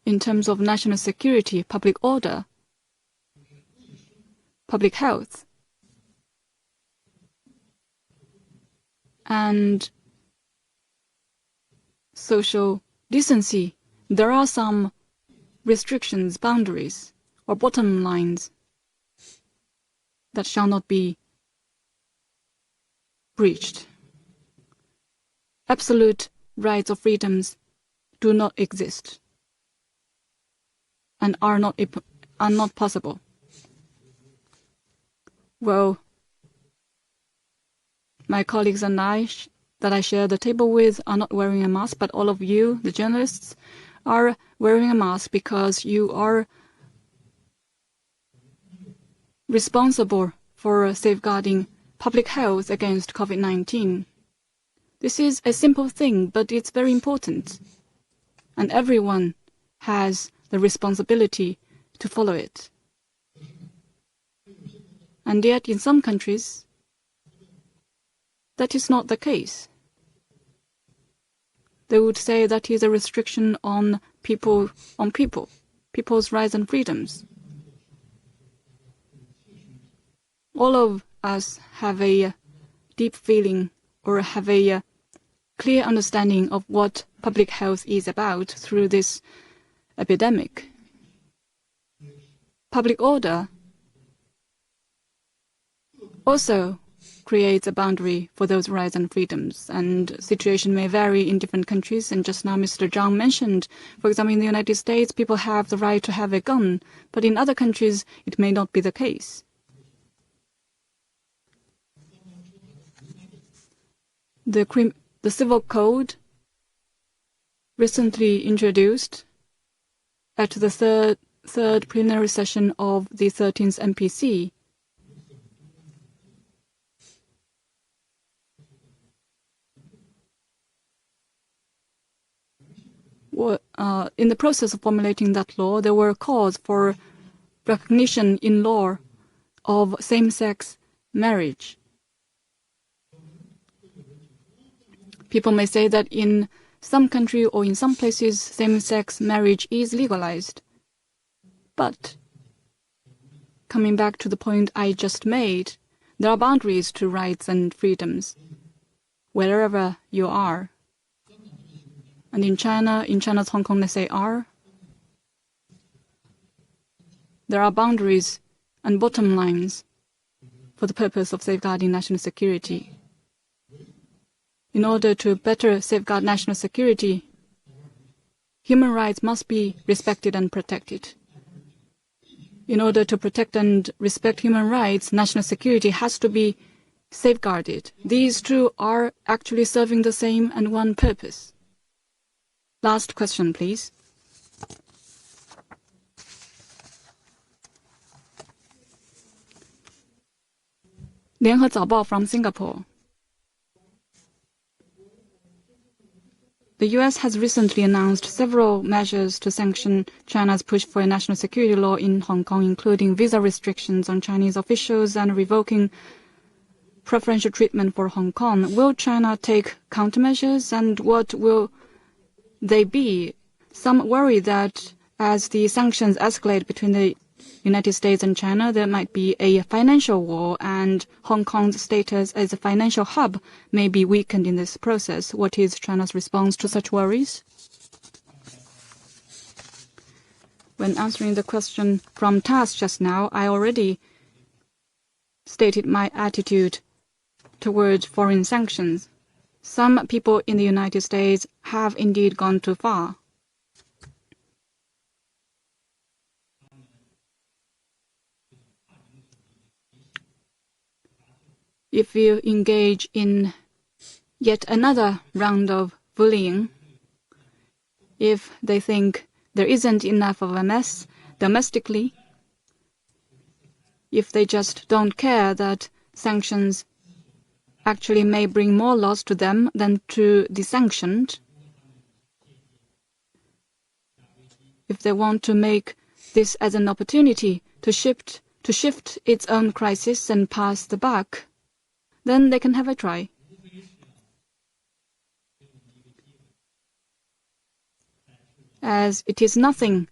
in terms of national security, public order, public health, and social decency, there are some restrictions, boundaries, or bottom lines that shall not be breached. Absolute rights or freedoms do not exist and are not possible. Well, my colleagues and I that I share the table with are not wearing a mask, but all of you, the journalists, are wearing a mask because you are responsible for safeguarding public health against COVID-19. This is a simple thing, but it's very important, and everyone has the responsibility to follow it. And yet, in some countries, that is not the case. They would say that is a restriction on people's rights and freedoms. All of us have a deep feeling or have a clear understanding of what public health is about through this epidemic. Public order also creates a boundary for those rights and freedoms, and situation may vary in different countries. And just now Mr. Zhang mentioned, for example, in the United States, people have the right to have a gun, but in other countries it may not be the case. The Civil Code recently introduced at the third plenary session of the 13th MPC. In the process of formulating that law, there were calls for recognition in law of same-sex marriage. People may say that in some country or in some places, same-sex marriage is legalized. But coming back to the point I just made, there are boundaries to rights and freedoms wherever you are. And in China's Hong Kong SAR, there are boundaries and bottom lines for the purpose of safeguarding national security. In order to better safeguard national security, human rights must be respected and protected. In order to protect and respect human rights, national security has to be safeguarded. These two are actually serving the same and one purpose. Last question, please. Lianhe Zaobao from Singapore. The U.S. has recently announced several measures to sanction China's push for a national security law in Hong Kong, including visa restrictions on Chinese officials and revoking preferential treatment for Hong Kong. Will China take countermeasures, and what will they be? Some worry that as the sanctions escalate between the United States and China, there might be a financial war, and Hong Kong's status as a financial hub may be weakened in this process. What is China's response to such worries? When answering the question from TASS just now, I already stated my attitude toward foreign sanctions. Some people in the United States have indeed gone too far. If you engage in yet another round of bullying, if they think there isn't enough of a mess domestically, if they just don't care that sanctions actually may bring more loss to them than to the sanctioned, if they want to make this as an opportunity to shift its own crisis and pass the buck, then they can have a try. As it is nothing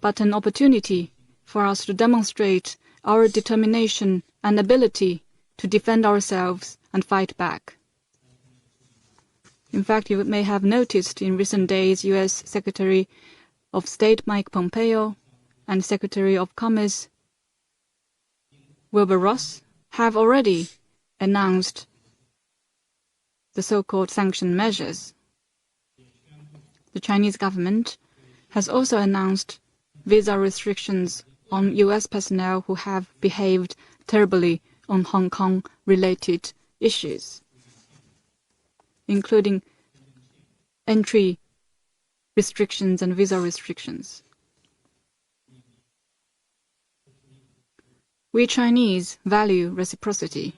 but an opportunity for us to demonstrate our determination and ability to defend ourselves and fight back. In fact, you may have noticed in recent days, U.S. Secretary of State Mike Pompeo and Secretary of Commerce Wilbur Ross have already announced the so-called sanction measures. The Chinese government has also announced visa restrictions on U.S. personnel who have behaved terribly on Hong Kong-related issues, including entry restrictions and visa restrictions. We Chinese value reciprocity.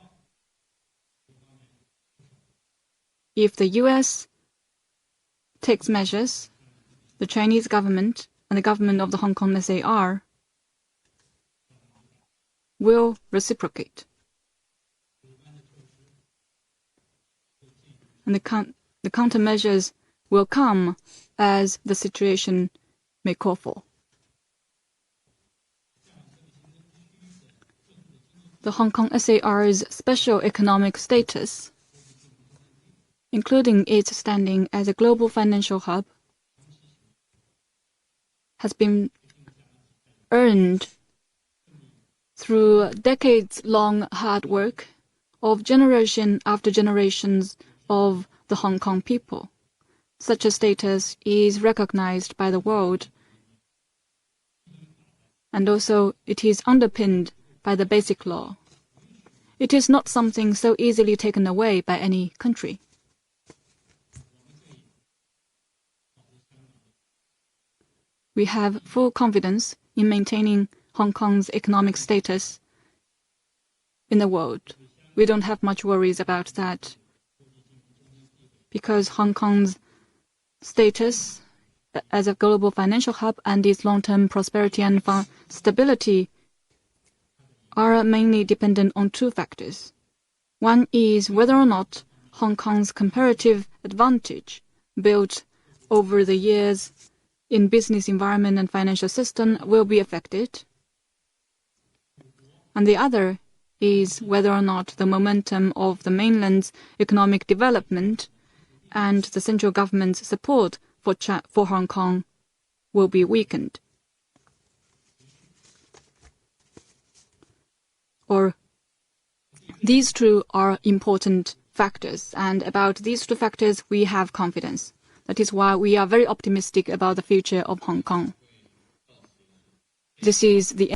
If the U.S. takes measures, the Chinese government and the government of the Hong Kong SAR will reciprocate. And the countermeasures will come as the situation may call for. The Hong Kong SAR's special economic status, including its standing as a global financial hub, has been earned through decades-long hard work of generation after generations of the Hong Kong people. Such a status is recognized by the world, and also it is underpinned by the Basic Law. It is not something so easily taken away by any country. we have full confidence in maintaining Hong Kong's economic status in the world. We don't have much worries about that, because Hong Kong's status as a global financial hub and its long-term prosperity and stability are mainly dependent on two factors. One is whether or not Hong Kong's comparative advantage built over the years in business environment and financial system will be affected. And the other is whether or not the momentum of the mainland's economic development and the central government's support for Hong Kong will be weakened. Or these two are important factors, and about these two factors we have confidence. That is why we are very optimistic about the future of Hong Kong. This is the